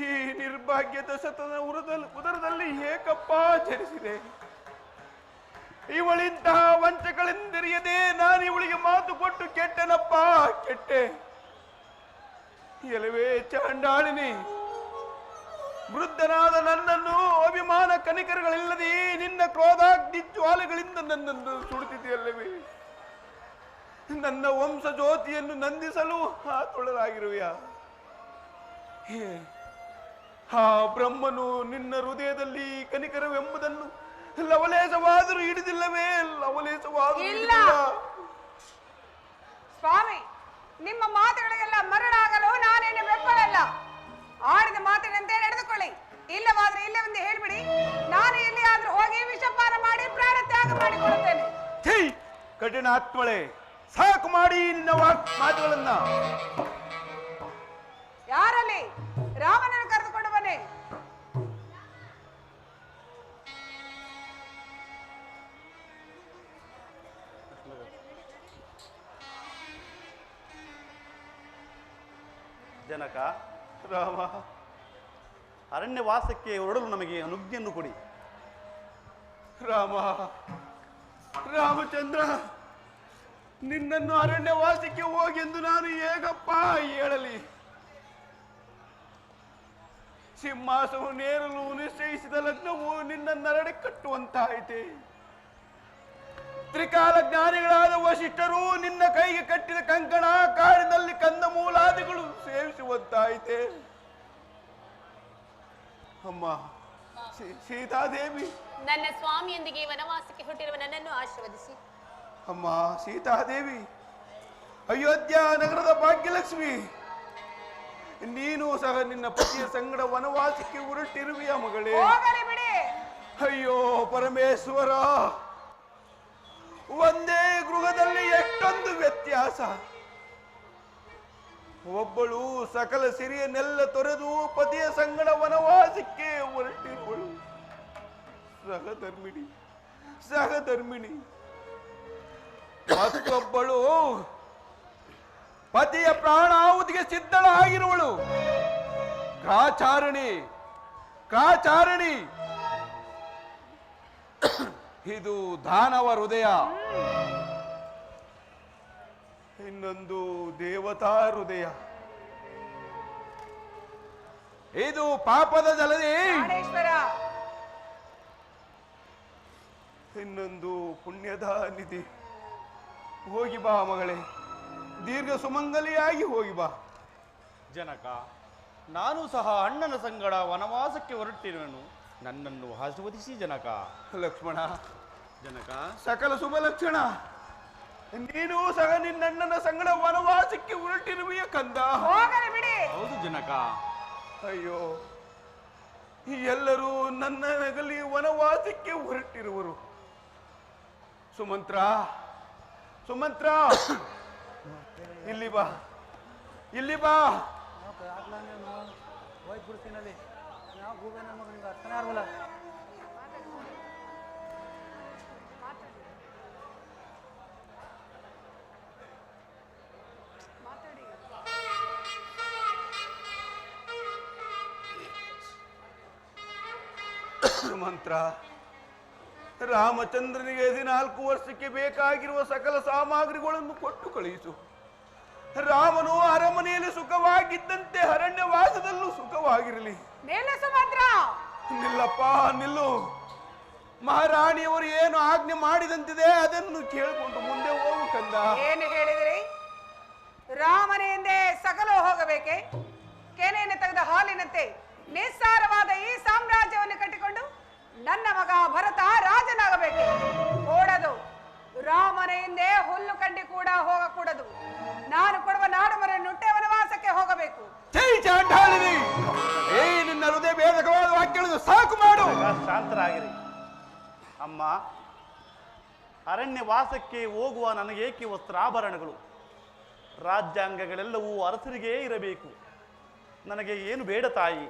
ಈ ನಿರ್ಭಾಗ್ಯದ ಸತನ ಉದರದಲ್ಲಿ ಏಕಪ್ಪ ಜನಿಸಿದೆ. ಇವಳಿಂತಹ ವಂಚಕಳೆಂದರಿಯದೆ ನಾನು ಇವಳಿಗೆ ಮಾತು ಕೊಟ್ಟು ಕೆಟ್ಟೆನಪ್ಪ, ಕೆಟ್ಟೆ. ಎಲವೇ ಚಾಂಡಾಳಿನಿ, ವೃದ್ಧನಾದ ನನ್ನನ್ನು ಅಭಿಮಾನ ಕನಿಕರಗಳಿಲ್ಲದೆ ನಿನ್ನ ಕ್ರೋಧಾಗ್ನಿ ಜ್ವಾಲೆಗಳಿಂದ ನನ್ನನ್ನು ಸುಡುತ್ತಿದೆಯಲ್ಲವೇ? ನನ್ನ ವಂಶ ಜ್ಯೋತಿಯನ್ನು ನಂದಿಸಲು ತೊಳಲಾಗಿರುವೆಯಾ? ಆ ಬ್ರಹ್ಮನು ನಿನ್ನ ಹೃದಯದಲ್ಲಿ ಕನಿಕರವೆಂಬುದನ್ನು ಲವಲೇಶವಾದರೂ ಹಿಡಿದಿಲ್ಲವೇ? ಲವಲೇಶವಾದರೂ ಇಲ್ಲ. ಸ್ವಾಮಿ, ನಿಮ್ಮ ಮಾತುಗಳಿಗೆಲ್ಲ ಮರಳಾಗಲು ನಾನೇನು ಬೆಂಬಲಲ್ಲ. ಆಡಿದ ಮಾತಿನಂತೆ ನಡೆದುಕೊಳ್ಳಿ. ಇಲ್ಲವಾದ್ರೆ ಇಲ್ಲೇ ಒಂದು ಹೇಳ್ಬಿಡಿ, ನಾನು ಎಲ್ಲಿಯಾದ್ರೂ ಹೋಗಿ ವಿಷಪಾನ ಮಾಡಿ ಪ್ರಾಣ ತ್ಯಾಗ ಮಾಡಿಕೊಳ್ಳುತ್ತೇನೆ. ಕಠಿಣ ಆತ್ಮಳೆ, ಸಾಕು ಮಾಡಿ ನಿನ್ನ ಮಾತುಗಳನ್ನ. ಯಾರಲ್ಲಿ? ರಾಮನನ್ನು ಕರೆದುಕೊಂಡು ಬನ್ನಿ. ಜನಕ, ರಾಮ, ಅರಣ್ಯವಾಸಕ್ಕೆ ಹೊರಡಲು ನಮಗೆ ಅನುಜ್ಞೆಯನ್ನು ಕೊಡಿ. ರಾಮ, ರಾಮಚಂದ್ರ, ನಿನ್ನನ್ನು ಅರಣ್ಯವಾಸಕ್ಕೆ ಹೋಗೆಂದು ನಾನು ಹೇಗಪ್ಪ ಹೇಳಲಿ? ಸಿಂಹಾಸವನ್ನೇರಲು ನಿಶ್ಚಯಿಸಿದ ಲಗ್ನವು ನಿನ್ನ ನರಡೆ ಕಟ್ಟುವಂತಾಯಿತೆ. ತ್ರಿಕಾಲ ಜ್ಞಾನಿಗಳಾದ ವಶಿಷ್ಠರು ನಿನ್ನ ಕೈಗೆ ಕಟ್ಟಿದ ಕಂಕಣ ಕಾಡಿನಲ್ಲಿ ಕಂದಮೂಲಾದಿಗಳು ಸೇವಿಸುವಂತಾಯಿತೆ. ಅಮ್ಮ ಸೀತಾದೇವಿ, ನನ್ನ ಸ್ವಾಮಿಯೊಂದಿಗೆ ವನವಾಸಕ್ಕೆ ಹೊರಟಿರುವ ನನ್ನನ್ನು ಆಶೀರ್ವದಿಸಿ. ಅಮ್ಮ ಸೀತಾದೇವಿ, ಅಯೋಧ್ಯ ನಗರದ ಭಾಗ್ಯಲಕ್ಷ್ಮಿ, ನೀನು ಸಹ ನಿನ್ನ ಪತಿಯ ಸಂಗಡ ವನವಾಸಕ್ಕೆ ಹೊರಟಿರುವೆಯ ಮಗಳೇ? ಹೋಗಲಿ ಬಿಡಿ. ಅಯ್ಯೋ ಪರಮೇಶ್ವರ, ಒಂದೇ ಗೃಹದಲ್ಲಿ ಎಷ್ಟೊಂದು ವ್ಯತ್ಯಾಸ. ಒಬ್ಬಳು ಸಕಲ ಸಿರಿಯನ್ನೆಲ್ಲ ತೊರೆದು ಪತಿಯ ಸಂಗಡ ವನವಾಸಕ್ಕೆ ಹೊರಟಿರುವಳು. ಸಹಧರ್ಮಿಣಿ. ಮತ್ತೊಬ್ಬಳು ಪತಿಯ ಪ್ರಾಣಾಹುತಿಗೆ ಸಿದ್ಧಳಾಗಿರುವಳು. ಕಾಚಾರಣಿ. ಇದು ದಾನವ ಹೃದಯ, ಇನ್ನೊಂದು ದೇವತಾ ಹೃದಯ. ಇದು ಪಾಪದ ಜಲದಿ, ಪ್ರಾಣೇಶ್ವರ. ಇನ್ನೊಂದು ಪುಣ್ಯದ ನಿಧಿ. ಹೋಗಿ ಬಾ ಮಗಳೇ, ದೀರ್ಘ ಸುಮಂಗಲಿಯಾಗಿ ಹೋಗಿ ಬಾ. ಜನಕ, ನಾನು ಸಹ ಅಣ್ಣನ ಸಂಗಡ ವನವಾಸಕ್ಕೆ ಹೊರಟಿರುವೆನು, ನನ್ನನ್ನು ಆಶೀರ್ವದಿಸಿ ಜನಕ. ಲಕ್ಷ್ಮಣ, ಜನಕ, ಸಕಲ ಶುಭ ಲಕ್ಷಣ. ನೀನು ಸಹ ನಿನ್ನಣ್ಣನ ಸಂಗಡ ವನವಾಸಕ್ಕೆ ಹೊರಟಿರುವೆಯ ಕಂದ? ಹೋಗಲಿ ಬಿಡಿ. ಹೌದು ಜನಕ. ಅಯ್ಯೋ, ಈ ಎಲ್ಲರೂ ನನ್ನ ನಗಲಿ ವನವಾಸಕ್ಕೆ ಹೊರಟಿರುವರು. ಸುಮಂತ್ರ, ಇಲ್ಲಿ ಬಾ. ಸುಮಂತ್ರ, ರಾಮಚಂದ್ರನಿಗೆ 14 ವರ್ಷಕ್ಕೆ ಬೇಕಾಗಿರುವ ಸಕಲ ಸಾಮಗ್ರಿಗಳನ್ನು ಕೊಟ್ಟು ಕಳುಹಿಸು. ರಾಮನು ಅರಮನೆಯಲ್ಲಿ ಸುಖವಾಗಿದ್ದಂತೆ ಅರಣ್ಯವಾಸದಲ್ಲೂ ಸುಖವಾಗಿರಲಿ. ನಿಲ್ಲಪ್ಪ, ನಿಲ್ಲು. ಮಹಾರಾಣಿಯವರು ಏನು ಆಜ್ಞೆ ಮಾಡಿದಂತಿದೆ ಅದನ್ನು ಕೇಳಿಕೊಂಡು ಮುಂದೆ ಹೋಗು ಕಂದ. ಏನು ಹೇಳಿದ್ರಿ? ರಾಮನೆಂದೇ ಸಕಲ ಹೋಗಬೇಕೆ? ಕೆನೆಯನ್ನು ತೆಗೆದ ಹಾಲಿನಂತೆ ನಿಸ್ಸಾರವಾದ ಈ ಸಾಮ್ರಾಜ್ಯವನ್ನು ಕಟ್ಟಿಕೊಂಡು ನನ್ನ ಮಗ ಭರತ ರಾಜನಾಗಬೇಕು. ಕೂಡದು. ರಾಮನೆಯಿಂದೇ ಹುಲ್ಲು ಕಂಡಿ ಕೂಡ ಹೋಗಕೂಡದು. ನಾನು ಕೊಡುವ ನಾಡು ಮರ ನುಟ್ಟೆ ವನವಾಸಕ್ಕೆ ಹೋಗಬೇಕು. ನಿನ್ನ ಹೃದಯ ಭೇದಕವಾದ ವಾಕ್ಯಗಳನ್ನು ಸಾಕು ಮಾಡು. ಶಾಂತರಾಗಿರಿ. ಅಮ್ಮ, ಅರಣ್ಯವಾಸಕ್ಕೆ ಹೋಗುವ ನನಗೇಕೆ ವಸ್ತ್ರಾಭರಣಗಳು? ರಾಜ್ಯಾಂಗಗಳೆಲ್ಲವೂ ಅರಸರಿಗೇ ಇರಬೇಕು. ನನಗೆ ಏನು ಬೇಡ ತಾಯಿ.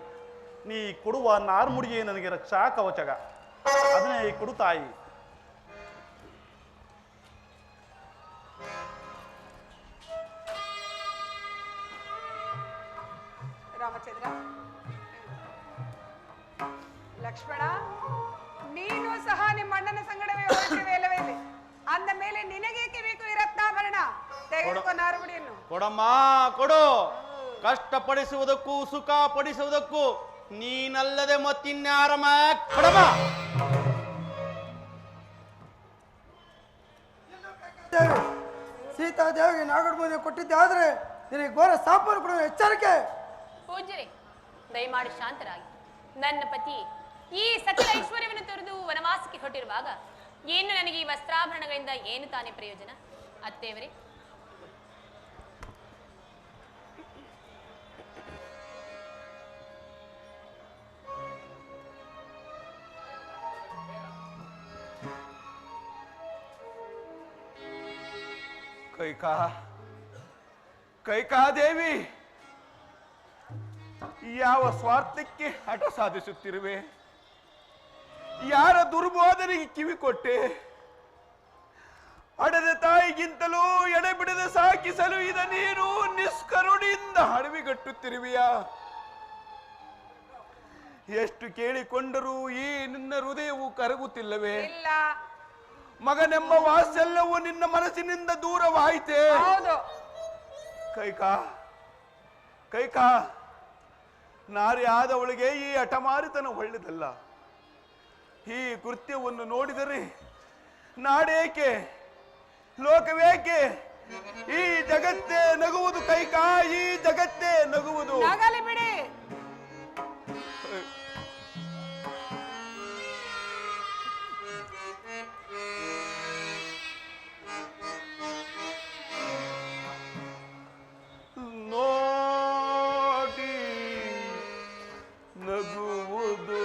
ನೀ ಕೊಡುವ ನಾರ್ಮುಡಿಯೇ ನನಗೆ ರಕ್ಷಾ ಕವಚಗ. ಅದನ್ನೇ ಕೊಡು ತಾಯಿ. ರಾಮಚಂದ್ರ, ಲಕ್ಷ್ಮಣ, ನೀನು ಸಹ ನಿಮ್ಮ ಅಣ್ಣನ ಸಂಗಡವೇ ಹೊರಟಿವೆ ಅಲ್ಲವೇ? ಅಂದ ಮೇಲೆ ನಿನಗೇಕೆ ಬೇಕು ಈ ರತ್ನಾಭರಣ? ತೆಗೆದುಕೋ ನಾರುಗುಡಿಯನ್ನು. ಕೊಡಮ್ಮ, ಕೊಡು. ಕಷ್ಟಪಡಿಸುವುದಕ್ಕೂ ಸುಖ ಪಡಿಸುವುದಕ್ಕೂ ನೀನಲ್ಲದೆ ಮತ್ತಿನ್ಯಾರಮ್ಮ? ಕೊಡಮ್ಮ. ಸೀತಾದೇವಿಗೆ ನಾಗರಮುನಿ ಕೊಟ್ಟಿದ್ದೆ, ಆದರೆ ನಿನಗೆ ಘೋರ ಶಾಪವನ್ನು ಕೊಡುವ ಎಚ್ಚರಿಕೆ. ಪೂಜ್ಯರೇ, ದಯಮಾಡಿ ಶಾಂತರಾಗಿ. ನನ್ನ ಪತಿ ಈ ಸಕಲ ಐಶ್ವರ್ಯವನ್ನು ತೊರೆದು ವನವಾಸಕ್ಕೆ ಹೊರಟಿರುವಾಗ ಏನು ನನಗೆ ಈ ವಸ್ತ್ರಾಭರಣಗಳಿಂದ ಏನು ತಾನೇ ಪ್ರಯೋಜನ? ಅತ್ತೇವರೇ, ಕೈಕಾದೇವಿ, ಯಾವ ಸ್ವಾರ್ಥಕ್ಕೆ ಹಠ ಸಾಧಿಸುತ್ತಿರುವೆ? ಯಾರ ದುರ್ಬೋಧನೆಗೆ ಕಿವಿ ಕೊಟ್ಟೆ? ಅಡದ ತಾಯಿಗಿಂತಲೂ ಎಡೆಬಿಡದ ಸಾಕಿಸಲು ಇದ ನೀನು ನಿಷ್ಕರುಣಿಯಿಂದ ಹಡವಿಗಟ್ಟುತ್ತಿರುವೆಯಾ? ಎಷ್ಟು ಕೇಳಿಕೊಂಡರೂ ಈ ನಿನ್ನ ಹೃದಯವು ಕರಗುತ್ತಿಲ್ಲವೇ? ಇಲ್ಲ. ಮಗನೆಂಬ ವಾತ್ಸಲ್ಯವು ನಿನ್ನ ಮನಸ್ಸಿನಿಂದ ದೂರವಾಯಿತೆ. ಹೌದು. ಕೈಕಾ, ನಾರಿ ಆದವಳಿಗೆ ಈ ಹಠಮಾರಿತನ ಒಳ್ಳೆದಲ್ಲ. ಈ ಕೃತ್ಯವನ್ನು ನೋಡಿದರೆ ನಾಡೇಕೆ, ಲೋಕವೇಕೆ, ಈ ಜಗತ್ತೇ ನಗುವುದು. ಕೈಕಾ, ಈ ಜಗತ್ತೇ ನಗುವುದು. ನಗಲಿ ಬಿಡಿ. ನೋಡಿ ನಗುವುದು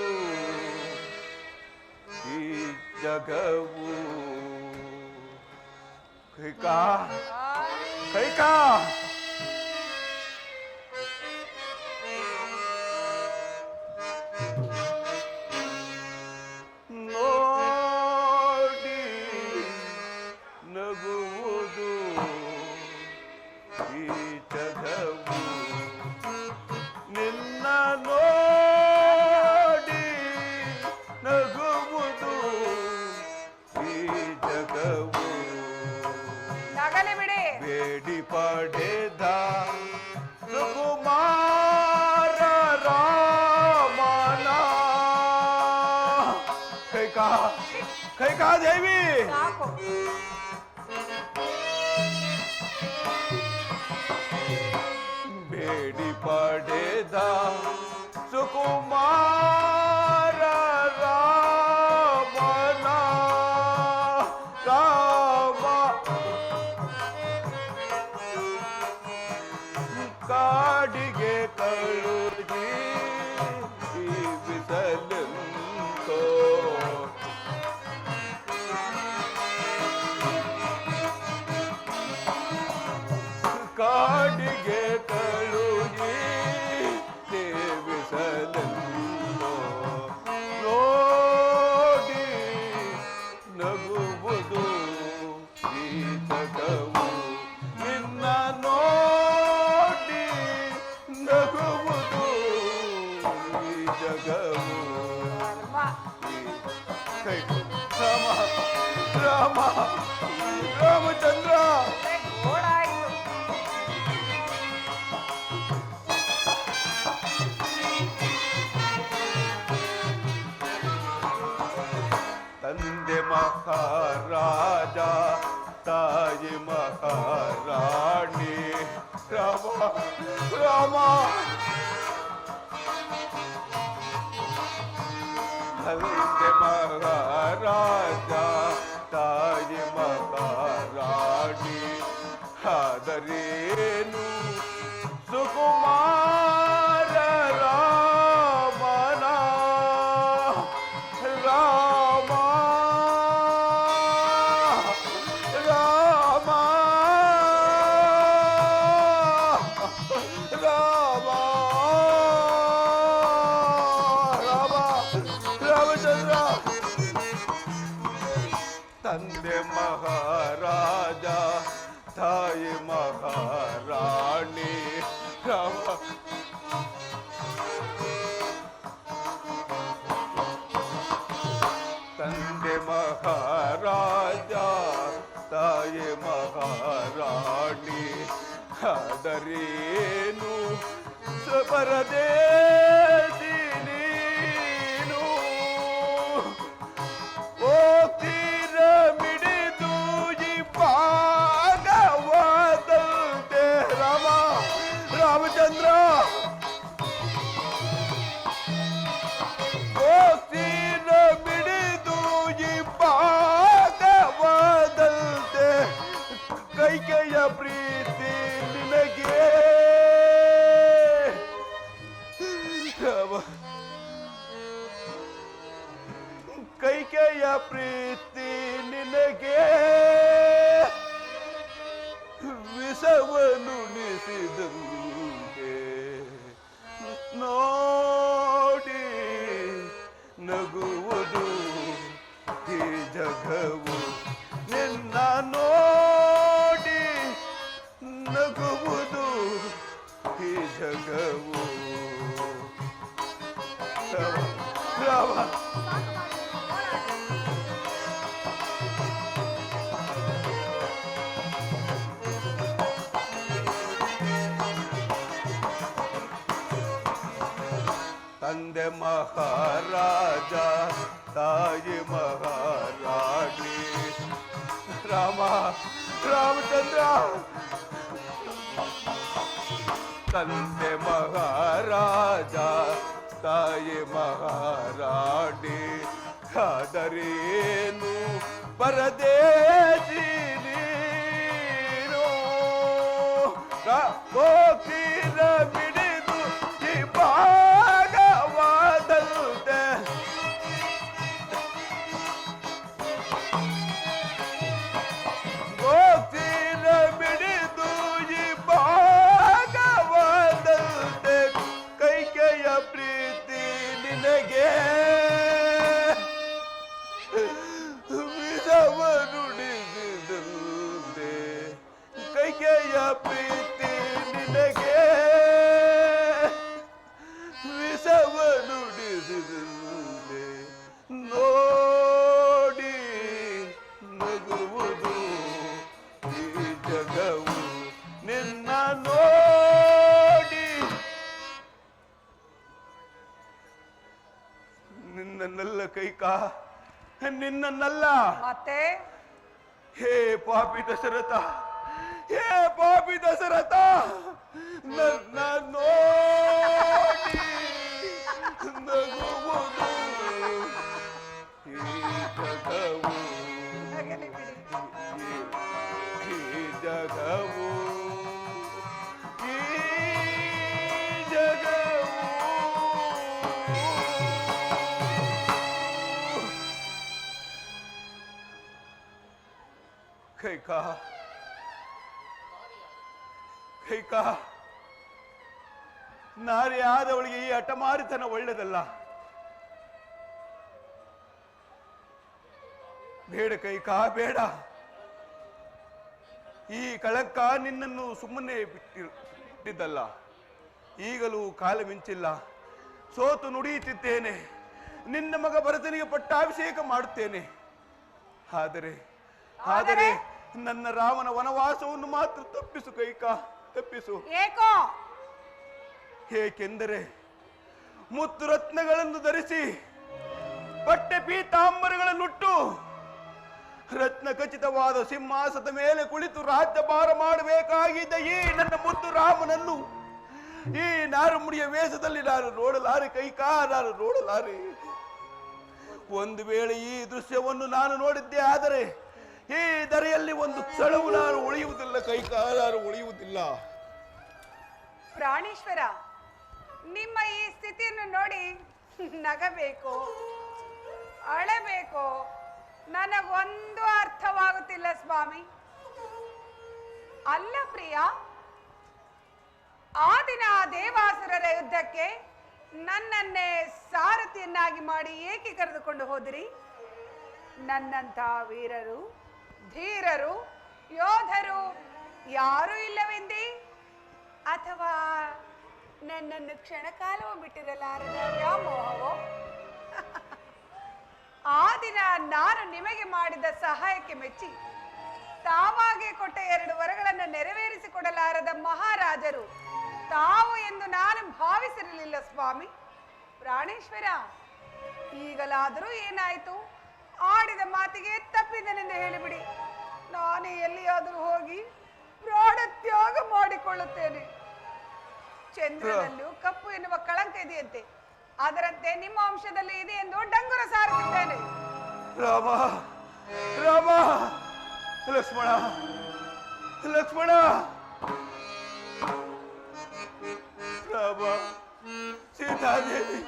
ಈ ಜಗವು. ಕೈಕಾ, ನೋಡಿ ನಗುವುದು ಈ ಜಗವು. ನಿನ್ನ ನೋಡಿ ನಗುವುದು ಈ ಜಗವು. ನಗಲಿ ಬಿಡಿ. ಬೇಡಿ ಪಡೆದ ಸುಕುಮಾರ ರಾಮನ. ಕೈಕಾದೇವಿ, ಸಾಕು. ಬೇಡಿ ಪಡೆದ ಸುಕುಮಾರ ರಾಮನ. ರಾಮ ಕಾಡಿಗೆ ಕಳುಹಿ ಬಿಸಲಂತೋ. ಕಾಡಿಗೆ ಕಳುಹಿ ಸೇವಿಸಲಂತೋ. ನೋಡಿ ನಗುವುದು ಈ ಜಗವು. ನಿನ್ನ ನೋಡಿ ನಗುವುದು ಈ ಜಗವು. ರಾಮ, ರಾಮಚಂದ್ರ. ಓಡಾಯ್ತು. ತಂದೆ ಮಹಾರಾಜ, ತಾಯಿ ಮಹಾರಾಣಿ. ರಾಮ, ರಾಮ. ತಂದೆ ಮಹಾರಾಜ, ತಾಯಿ ಮಹಾರಾಣಿ. ಆದರೇನು ಸುಕುಮಾರ ರಾಮನ. ರಾಮ, ರಾಮ, ರಾಮ, ರಾಮ, ರಾಮಚಂದ್ರ. ತಂದೆ ಮಹಾರಾಜ, ತಾಯಿ ಮಹಾರಾಣಿ. ರಾಮ, ತಂದೆ ಮಹಾರಾಜ, ತಾಯಿ ಮಹಾರಾಣಿ. ಆದರೇನು ಪರದೇಶಿ ನೀನು. ಓ ತೀರ ಮಿಡಿದು ಈ ಭಾಗವಾದಂತೆ. ರಾಮ, ರಾಮಚಂದ್ರ. ಓ ತೀರ ಮಿಡಿದು ಪ್ರೀತಿ ನಿನಗೆ ವಿಷವನುಣಿಸಿದಂತೆ ನೋಡಿ ನಗುವುದು ಈ ಜಗವು ನಿನ್ನ ನೋಡಿ ನಗುವುದು ಈ ಜಗವು ರಾಮ ತಂದೆ ಮಹಾರಾಜ ತಾಯಿ ಮಹಾರಾಣಿ ರಾಮಚಂದ್ರ ತಂದೆ ಮಹಾರಾಜ ತಾಯಿ ಮಹಾರಾಣಿ ಕಾದರೇನು ಪರದೇಶಿ ನೀನು ಗೋಕಿರ ಬಿಡಿದು ಈ ಭಾಗವಾದಂತೆ ಗೋಕಿರ ಬಿಡಿದು ಈ ಭಾಗವಾದಂತೆ ಕೈಕೆಯ ಪ್ರೀತಿ ನಿನಗೆ ವಿಷವನುಡಿಸಿದಂತೆ ಕೈಕೆಯ ಪ್ರೀತಿ ನಿನಗೆ ವಿಷವನುಡಿಸಿದಂತೆ ನೋಡಿ ನಗುವುದು ಈ ಜಗವು ನಿನ್ನ ನೋಡಿ ನಿನ್ನನ್ನೆಲ್ಲ ಕೈಕಾ ನಿನ್ನನ್ನಲ್ಲ ಮತ್ತೆ ಹೇ ಪಾಪಿ ದಶರಥ ಹೇ ಪಾಪಿ ದಶರಥ ನನ್ನ ನೋಡಿ ನಗುವುದು ಈ ಜಗವು ನಗಲಿ ಬಿಡಿ. ಈ ಜಗವು ಈ ಜಗವು ಕೈಕಾ ನಾರಿ ಆದವಳಿಗೆ ಈ ಹಠಮಾರಿತನ ಒಳ್ಳೆದಲ್ಲ. ಬೇಡ ಕೈಕಾ ಬೇಡ. ಈ ಕಳಂಕ ನಿನ್ನನ್ನು ಸುಮ್ಮನೆ ಬಿಟ್ಟಿದ್ದಲ್ಲ. ಈಗಲೂ ಕಾಲ ಮಿಂಚಿಲ್ಲ. ಸೋತು ನುಡಿಯುತ್ತಿದ್ದೇನೆ. ನಿನ್ನ ಮಗ ಭರತನಿಗೆ ಪಟ್ಟಾಭಿಷೇಕ ಮಾಡುತ್ತೇನೆ. ಆದರೆ ನನ್ನ ರಾಮನ ವನವಾಸವನ್ನು ಮಾತ್ರ ತಪ್ಪಿಸು ಕೈಕಾ, ತಪ್ಪಿಸು. ಏಕೋ ಏಕೆಂದರೆ ಮುತ್ತು ರತ್ನಗಳನ್ನು ಧರಿಸಿ ಪಟ್ಟೆ ಪೀತಾಂಬರಗಳನ್ನುಟ್ಟು ರತ್ನ ಖಚಿತವಾದ ಸಿಂಹಾಸದ ಮೇಲೆ ಕುಳಿತು ರಾಜ್ಯಭಾರ ಮಾಡಬೇಕಾಗಿದ್ದ ಈ ನನ್ನ ಮುದ್ದು ರಾಮನನ್ನು ಈ ನಾರುಮುಡಿಯ ವೇಷದಲ್ಲಿ ನಾನು ನೋಡಲಾರೆ ಕೈಕಾ, ನಾನು ನೋಡಲಾರೆ. ಒಂದು ವೇಳೆ ಈ ದೃಶ್ಯವನ್ನು ನಾನು ನೋಡಿದ್ದೆ ಆದರೆ ಈ ಧರೆಯಲ್ಲಿ ಒಂದು ಕ್ಷಣವು ನಾನು ಉಳಿಯುವುದಿಲ್ಲ ಕೈಕಾ, ನಾನು ಉಳಿಯುವುದಿಲ್ಲ. ಪ್ರಾಣೇಶ್ವರ, ನಿಮ್ಮ ಈ ಸ್ಥಿತಿಯನ್ನು ನೋಡಿ ನಗಬೇಕು ಅಳಬೇಕು ನನಗೊಂದು ಅರ್ಥವಾಗುತ್ತಿಲ್ಲ ಸ್ವಾಮಿ. ಅಲ್ಲ ಪ್ರಿಯ, ಆ ದಿನ ದೇವಾಸುರರ ಯುದ್ಧಕ್ಕೆ ನನ್ನನ್ನೇ ಸಾರಥಿಯನ್ನಾಗಿ ಮಾಡಿ ಏಕೆ ಕರೆದುಕೊಂಡು ಹೋದಿರಿ? ನನ್ನಂಥ ವೀರರು ಧೀರರು ಯೋಧರು ಯಾರೂ ಇಲ್ಲವೆಂದೇ? ಅಥವಾ ನನ್ನನ್ನು ಕ್ಷಣಕಾಲವೂ ಬಿಟ್ಟಿರಲಾರದ ವ್ಯಾಮೋಹವೋ? ಆ ದಿನ ನಾನು ನಿಮಗೆ ಮಾಡಿದ ಸಹಾಯಕ್ಕೆ ಮೆಚ್ಚಿ ತಾವಾಗೆ ಕೊಟ್ಟ 2 ವರಗಳನ್ನು ನೆರವೇರಿಸಿಕೊಡಲಾರದ ಮಹಾರಾಜರು ತಾವು ಎಂದು ನಾನು ಭಾವಿಸಿರಲಿಲ್ಲ ಸ್ವಾಮಿ. ಪ್ರಾಣೇಶ್ವರ, ಈಗಲಾದರೂ ಏನಾಯಿತು? ಆಡಿದ ಮಾತಿಗೆ ತಪ್ಪಿದನೆಂದು ಹೇಳಿಬಿಡಿ. ನಾನೇ ಎಲ್ಲಿಯಾದರೂ ಹೋಗಿ ಪ್ರಾಣತ್ಯಾಗ ಮಾಡಿಕೊಳ್ಳುತ್ತೇನೆ. ಚಂದ್ರನಲ್ಲೂ ಕಪ್ಪು ಎನ್ನುವ ಕಳಂಕ ಇದೆಯಂತೆ, ಅದರಂತೆ ನಿಮ್ಮ ಅಂಶದಲ್ಲಿ ಇದೆ ಎಂದು ಡಂಗುರ ಸಾರುತ್ತಿದ್ದೇನೆ. ರಾಮ ರಾಮ ಲಕ್ಷ್ಮಣ ಲಕ್ಷ್ಮಣ ರಾಮ ಸೀತಾದೇವಿ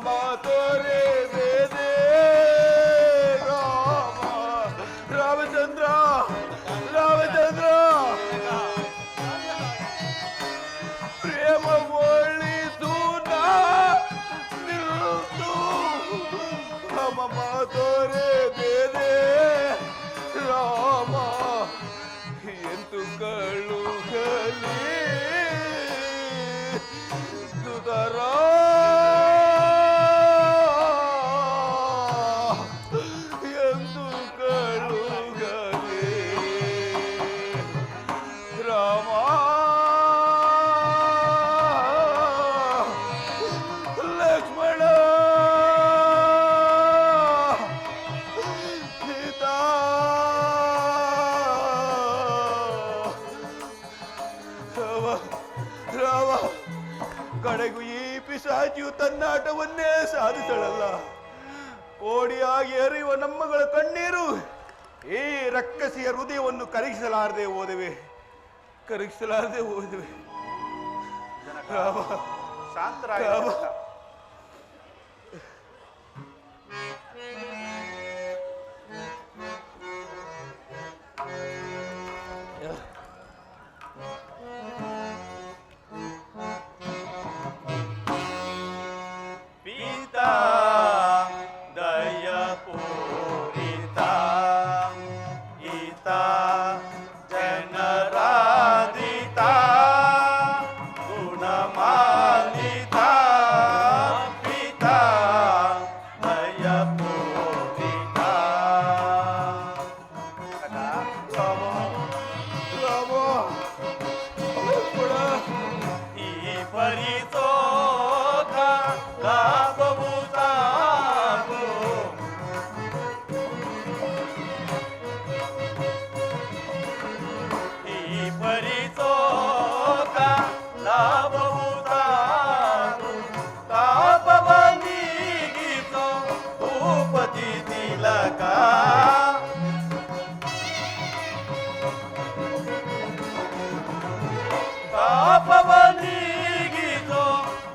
ಮಾತೋರೆ ಬೇದೆ ರಾಮ ರಾಮಚಂದ್ರ ರಾಮಚಂದ್ರ ಪ್ರೇಮ ಒಳಿತು ನಿಲ್ತು ರಾಮ ಮಾತೋರೆ ಬೇದೆ ರಾಮ ಎಂತು ಕಳುಗಲಿ ದುದರ ಎಂದು ಕಳುಗಲಿ ರಾಮ ಲಕ್ಷ್ಮಣ ಸೀತಾ ರಾಮ ಕಡೆಗೂ ಈ ಪಿಶಾಚಿಯು ತನ್ನ ಆಟವನ್ನೇ ಸಾಧಿಸಳಲ್ಲ. ಕೋಡಿಯಾಗಿ ಹರಿಯುವ ನಮ್ಮಗಳ ಕಣ್ಣೀರು ಈ ರಕ್ಕಸಿಯ ಹೃದಯವನ್ನು ಕರಗಿಸಲಾರದೆ ಹೋದವೆ. ರಾಮ ಶಾಂತರಾಗಿ ರಾಮ. ಪೀತಾ ದಯ ಪೂರಿತ ಈತ ಜನರಾದಿತ ಗುಣಮಾಲಿತ ಪೀತಾ ದಯ ಪೂರಿತ ರಾಮ ರಾಮ ಲಕ್ಷ್ಮಣ ಈ ಪರಿತೋಕ ಲಾಭವು ತಾಗೋ ಈ ಪರಿತೋಕ ಲಾಭವು ತಾಗೋ ತಾಪವ ನೀಗಿಸೋ ಭೂಪತಿ ತಿಲಕ ತಾಪವ ನೀಗಿಸೋ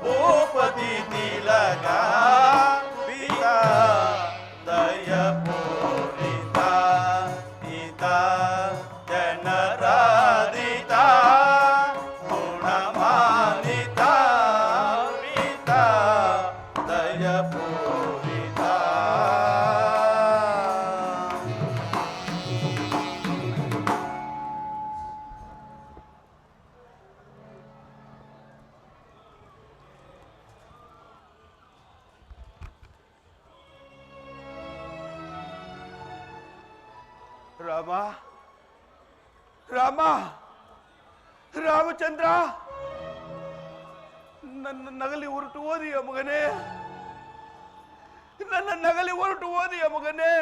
ಭೂಪತಿ ತಿಲಕ ಪಿತಾ ದಯ ಪೂರಿತ ಈತ ಜನರಾದಿತ ಗುಣಮಾನಿತ ಪಿತಾ ದಯ ಪೂರಿತ ರಾಮ ರಾಮ ರಾಮಚಂದ್ರ ನನ್ನ ನಗಲಿ ಹೊರಟು ಓದಿಯ ಮಗನೇ, ನನ್ನ ನಗಲಿ ಹೊರಟು ಓದಿಯ ಮಗನೇ.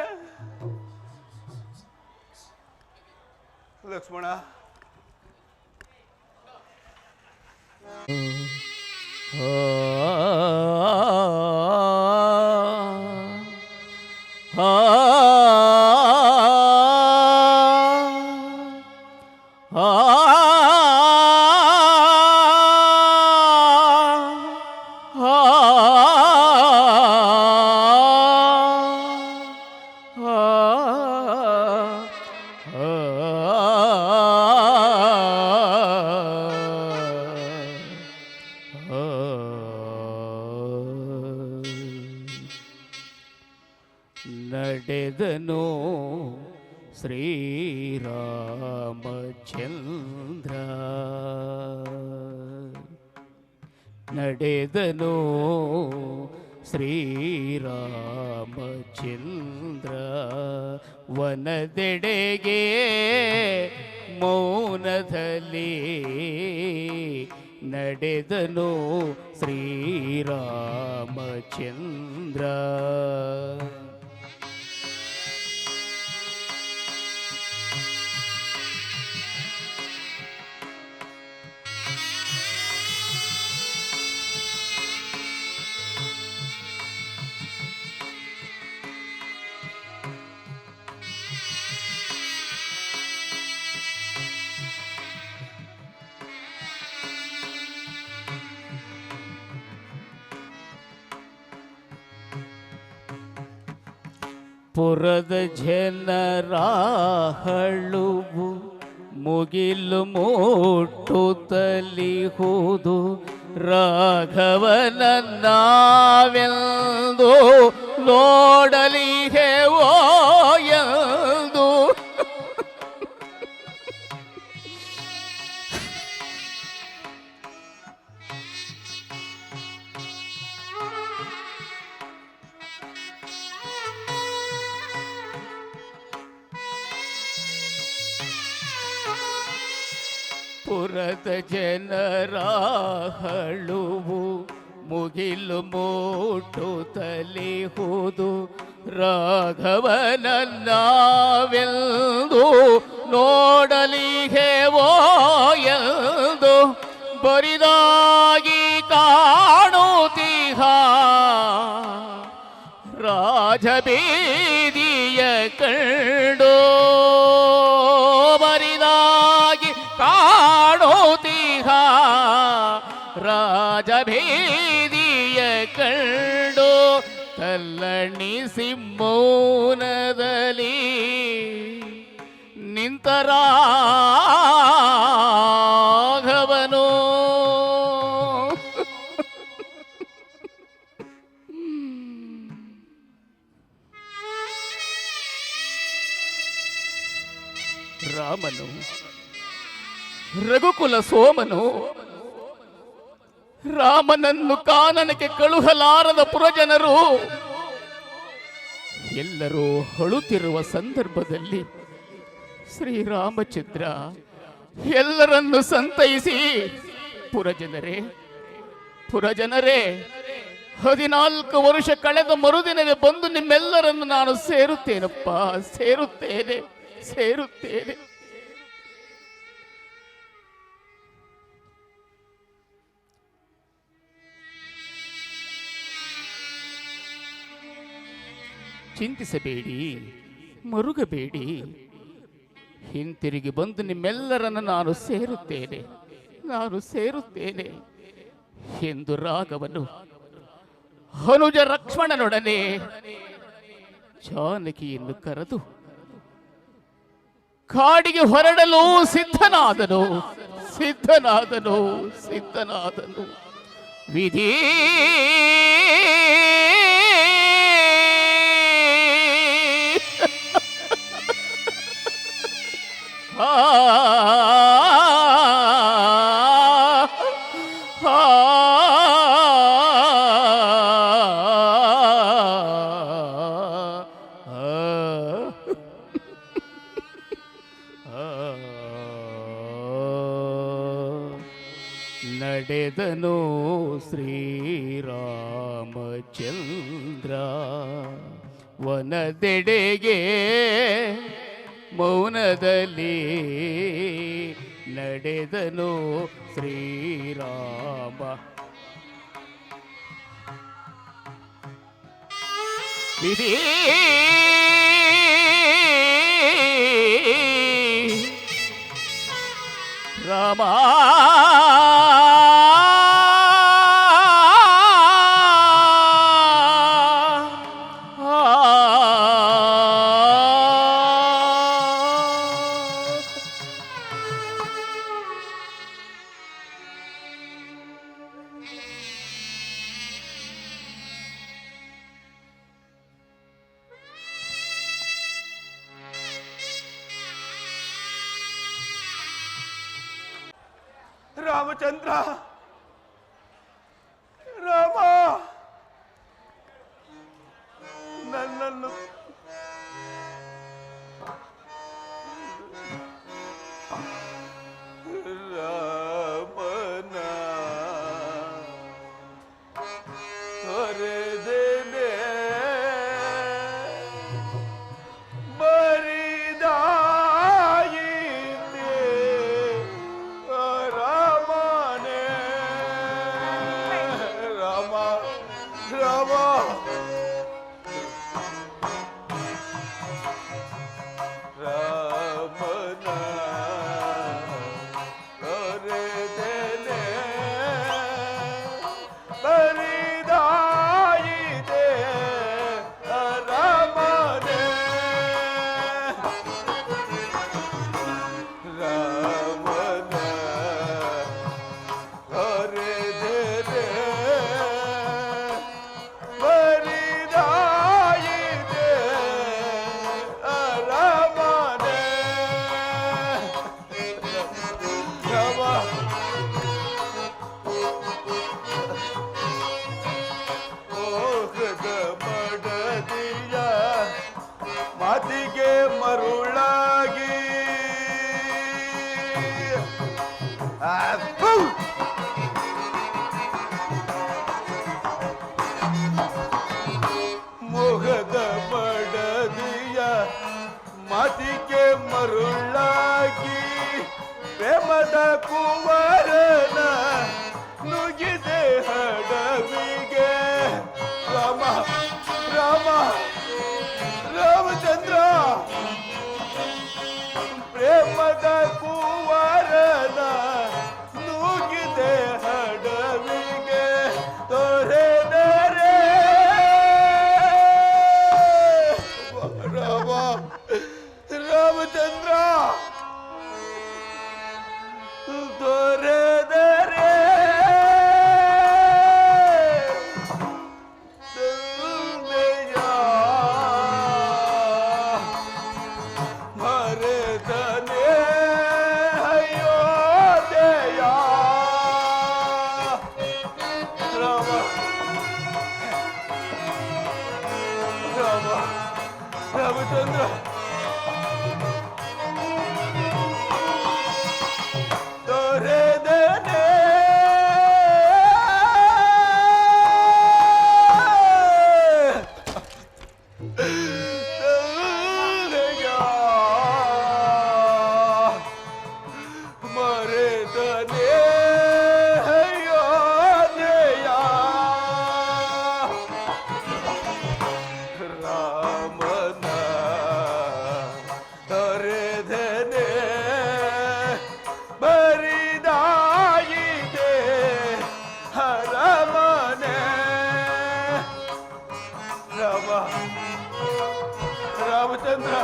ಲಕ್ಷ್ಮಣ ನಡೆದನು ಶ್ರೀರಾಮಚಂದ್ರ ನಡೆದನು ಶ್ರೀರಾಮಚಂದ್ರ ವನದೆಡೆಗೆ ಮೌನದಲ್ಲಿ ನಡೆದನು ಶ್ರೀರಾಮಚಂದ್ರ ಪುರದ ಜನರ ಹಳುವು ಮುಗಿಲು ಮುಟ್ಟುತ್ತಲಿಹುದು ರಾಘವನನ್ನಾವೆಂದು ನೋಡಲಿಹೆವೋ ಎಂದು ಪುರದ ಜನರ ಹಳುವು ಮುಗಿಲು ಮುಟ್ಟುತ್ತಲಿಹುದು ರಾಘವನನ್ನಾವೆಂದು ನೋಡಲಿಹೆವೋ ಎಂದು ಬರಿದಾಗಿ ಕಾಣುತ್ತಿಹ ರಾಜಬೀದಿಯ ಕಂಡು ಬರಿದಾಗಿ ಕಾಣುತ್ತಿಹ ರಾಜಬೀದಿಯ ಕಂಡು ತಲ್ಲಣಿಸಿ ಮೌನದಲ್ಲಿ ನಿಂತ ರಾಘವನು ರಾಮನು ರಘುಕುಲ ಸೋಮನು ರಾಮನನ್ನು ಕಾನನಕ್ಕೆ ಕಳುಹಲಾರದ ಪುರಜನರು ಎಲ್ಲರೂ ಅಳುತ್ತಿರುವ ಸಂದರ್ಭದಲ್ಲಿ ಶ್ರೀರಾಮಚಂದ್ರ ಎಲ್ಲರನ್ನು ಸಂತೈಸಿ ಪುರಜನರೇ 14 ವರ್ಷ ಕಳೆದ ಮರುದಿನವೇ ಬಂದು ನಿಮ್ಮೆಲ್ಲರನ್ನು ನಾನು ಸೇರುತ್ತೇನಪ್ಪ, ಸೇರುತ್ತೇನೆ. ಚಿಂತಿಸಬೇಡಿ, ಮರುಗಬೇಡಿ, ಹಿಂತಿರುಗಿ ಬಂದು ನಿಮ್ಮೆಲ್ಲರನ್ನು ನಾನು ಸೇರುತ್ತೇನೆ ಎಂದು ರಾಘವನು ಅನುಜ ಲಕ್ಷ್ಮಣನೊಡನೆ ಜಾನಕಿಯನ್ನು ಕರೆದು ಕಾಡಿಗೆ ಹೊರಡಲು ಸಿದ್ಧನಾದನು. ವಿಧಿ ನಡೆದನು ಶ್ರೀರಾಮಚಂದ್ರ ವನದೆಡೆಗೆ ಮೌನದಲ್ಲಿ ನಡೆದನು ಶ್ರೀರಾಮ. ವಿಧಿ ರಾಮ ರಾಮಚಂದ್ರ, ರಾಮ, ನನ್ನನ್ನು ರಾಮನ ತೊರೆದೇನೆ ಬರಿದಾಯಿತೆ ರಾಮನೇ ಮೊಗದ ಮಡದಿಯ ಮಾತಿಗೆ ಮರುಳಾಗಿ ಪ್ರೇಮದ ಕುವರನ ನುಗಿದೆ ಹಡವಿಗೆ ರಾಮ ರಾಮ ರಾಮಚಂದ್ರ ಪ್ರೇಮದ ಕುವರನ ನುಗಿದೆ ಹಡವಿಗೆ ತೊರೆದರೆ ರಾಮ ರಾಮಚಂದ್ರ ತೊರೆದರೆ ಮರೆತನೆ ಅಯೋಧ್ಯೆಯ ರಾಮ ರಾಮ ರಾಮಚಂದ್ರ ತೊರೆದನೆ ಮರೆತನೆ ಅಯೋಧ್ಯೆಯ ರಾಮನ ತೊರೆದನೆ ಬರಿದಾಯಿತೆ ಹರಮನೆ ರಾಮ ರಾಮಚಂದ್ರ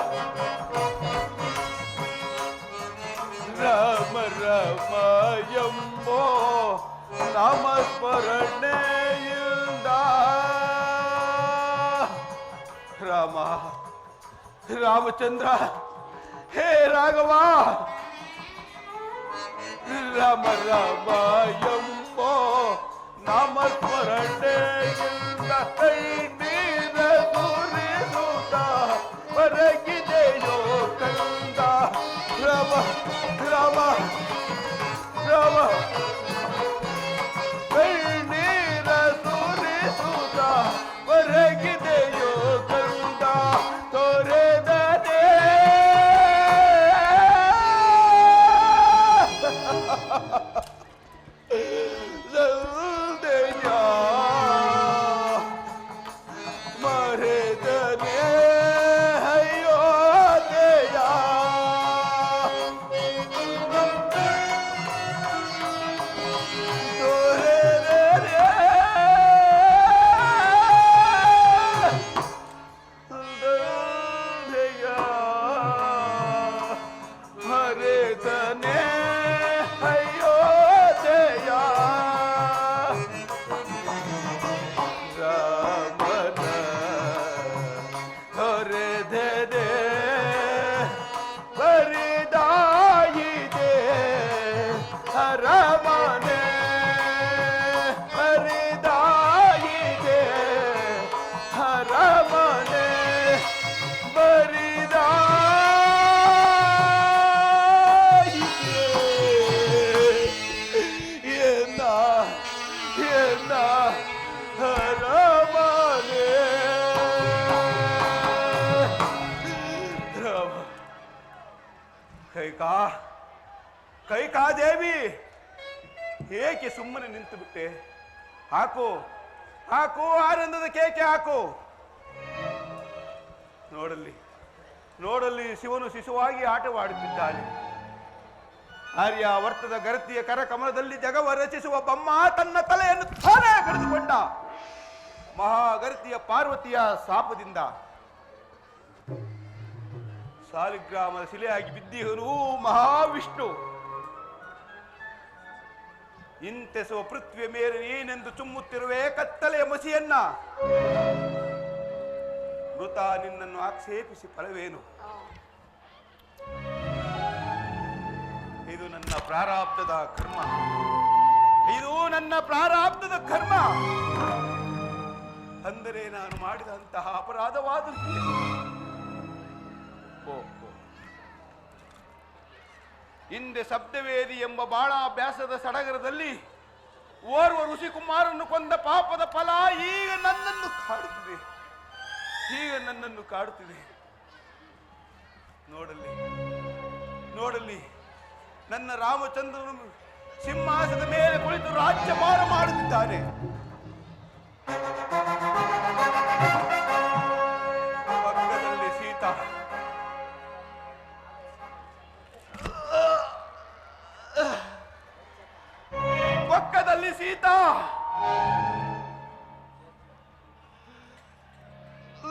ರಾಮ ರಾಮ ಎಂಬೋ ನಾಮಸ್ಮರಣೆಯಿಂದ ರಾಮ ರಾಮಚಂದ್ರ ಹೇ ರಾಘವ ರಾಮ ರಾಮ ಎಂಬೋ ನಾಮಸ್ಮರಣೆಯಿಂದ ಕೈನೀರ ಸುರಿಸುತ್ತ ಹೊರಗಿದೆಯೋ ಕಂದ ರಾಮ ರಾಮ ರಾಮ ಕೈನೀರ ಸುರಿಸುತ್ತ ಹೊರಗಿದೆಯೋ ಕಂದ ತೊರೆದನೆ ಮರೆತನೆ ಅಯೋಧ್ಯೆಯ ತೊರೆದರೆ ಮರೆತನೆ ಅಯೋಧ್ಯೆಯ ರಾಮನ ತೊರೆದರೆ ಬರಿದಾಯಿದೆ ಅರಮನೆ ಬರಿದಾಯಿದೆ ಅರಮನೆ ಬರಿದಾಯಿದೆ ಎನ್ನ ಎನ್ನ ಅರಮನೆ ರಾಮ ಕೈಕಾ ಕೈಕಾ ದೇವಿ ಏಕೆ ಸುಮ್ಮನೆ ನಿಂತು ಬಿಟ್ಟೆ? ಹಾಕು ಹಾಕು ಆನಂದದ ಕೇಕೆ ಹಾಕು. ನೋಡಲ್ಲಿ ನೋಡಲ್ಲಿ ಶಿವನು ಶಿಶುವಾಗಿ ಆಟವಾಡುತ್ತಿದ್ದಾನೆ. ಆರ್ಯಾವರ್ತದ ಗರತಿಯ ಕರಕಮಲದಲ್ಲಿ ಜಗವ ರಚಿಸುವ ಬಮ್ಮ ತನ್ನ ತಲೆಯನ್ನು ತಾನೇ ಕಡಿದುಕೊಂಡ. ಮಹಾಗರತಿಯ ಪಾರ್ವತಿಯ ಶಾಪದಿಂದ ಸಾಲಿಗ್ರಾಮದ ಶಿಲೆಯಾಗಿ ಬಿದ್ದಿಹನು ಮಹಾವಿಷ್ಣು. ಇಂತೆಸುವ ಪೃಥ್ವಿಯ ಮೇಲೆ ನೀನೆಂದು ಚುಮ್ಮುತ್ತಿರುವೆ ಕತ್ತಲೆಯ ಮಸಿಯನ್ನ. ಮೃತ ನಿನ್ನನ್ನು ಆಕ್ಷೇಪಿಸಿ ಫಲವೇನು? ಇದು ನನ್ನ ಪ್ರಾರಾಬ್ಧದ ಕರ್ಮ, ಇದು ನನ್ನ ಪ್ರಾರಾಬ್ಧದ ಕರ್ಮ. ಅಂದರೆ ನಾನು ಮಾಡಿದಂತಹ ಅಪರಾಧವಾದಂತೆ. ಹಿಂದೆ ಶಬ್ದವೇದಿ ಎಂಬ ಬಾಳಾಭ್ಯಾಸದ ಸಡಗರದಲ್ಲಿ ಓರ್ವ ಋಷಿಕುಮಾರನ್ನು ಕೊಂದ ಪಾಪದ ಫಲ ಈಗ ನನ್ನನ್ನು ಕಾಡುತ್ತಿದೆ. ಈಗ ನನ್ನನ್ನು ಕಾಡುತ್ತಿದೆ. ನೋಡಲಿ ನೋಡಲಿ, ನನ್ನ ರಾಮಚಂದ್ರನು ಸಿಂಹಾಸನದ ಮೇಲೆ ಕುಳಿತು ರಾಜ್ಯಭಾರ ಮಾಡುತ್ತಿದ್ದಾನೆ. ಪಕ್ಕದಲ್ಲಿ ಸೀತಾ, ಪಕ್ಕದಲ್ಲಿ ಸೀತಾ,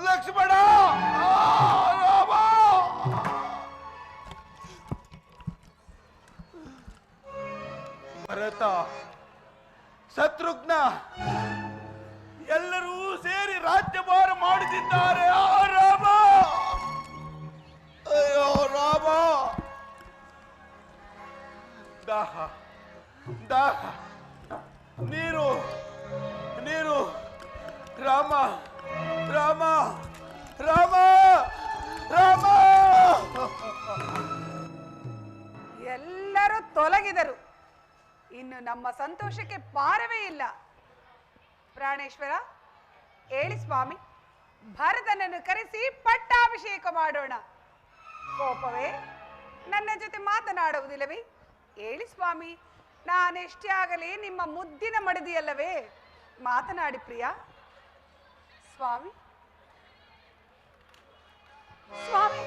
ಲಕ್ಷ್ಮಣ, ರಾಮ, ಭರತ, ಶತ್ರುಘ್ನ ಎಲ್ಲರೂ ಸೇರಿ ರಾಜ್ಯಭಾರ ಮಾಡುತ್ತಿದ್ದಾರೆ. ರಾಮ, ಅಯ್ಯೋ ರಾಮ, ದಾಹ ದಾಹ, ನೀರು ನೀರು, ರಾಮ ರಾಮ ರಾಮ ರಾಮ. ಎಲ್ಲರೂ ತೊಲಗಿದರು. ಇನ್ನು ನಮ್ಮ ಸಂತೋಷಕ್ಕೆ ಪಾರವೇ ಇಲ್ಲ. ಪ್ರಾಣೇಶ್ವರ, ಹೇಳಿ ಸ್ವಾಮಿ, ಭರತನನ್ನು ಕರೆಸಿ ಪಟ್ಟಾಭಿಷೇಕ ಮಾಡೋಣ. ಕೋಪವೇ ನನ್ನ ಜೊತೆ ಮಾತನಾಡುವುದಿಲ್ಲವೇ? ಹೇಳಿ ಸ್ವಾಮಿ, ನಾನೆಷ್ಟೇ ಆಗಲಿ ನಿಮ್ಮ ಮುದ್ದಿನ ಮಡದಿಯಲ್ಲವೇ? ಮಾತನಾಡಿ ಪ್ರಿಯ. ಸ್ವಾಮಿ ಸ್ವಾಮಿ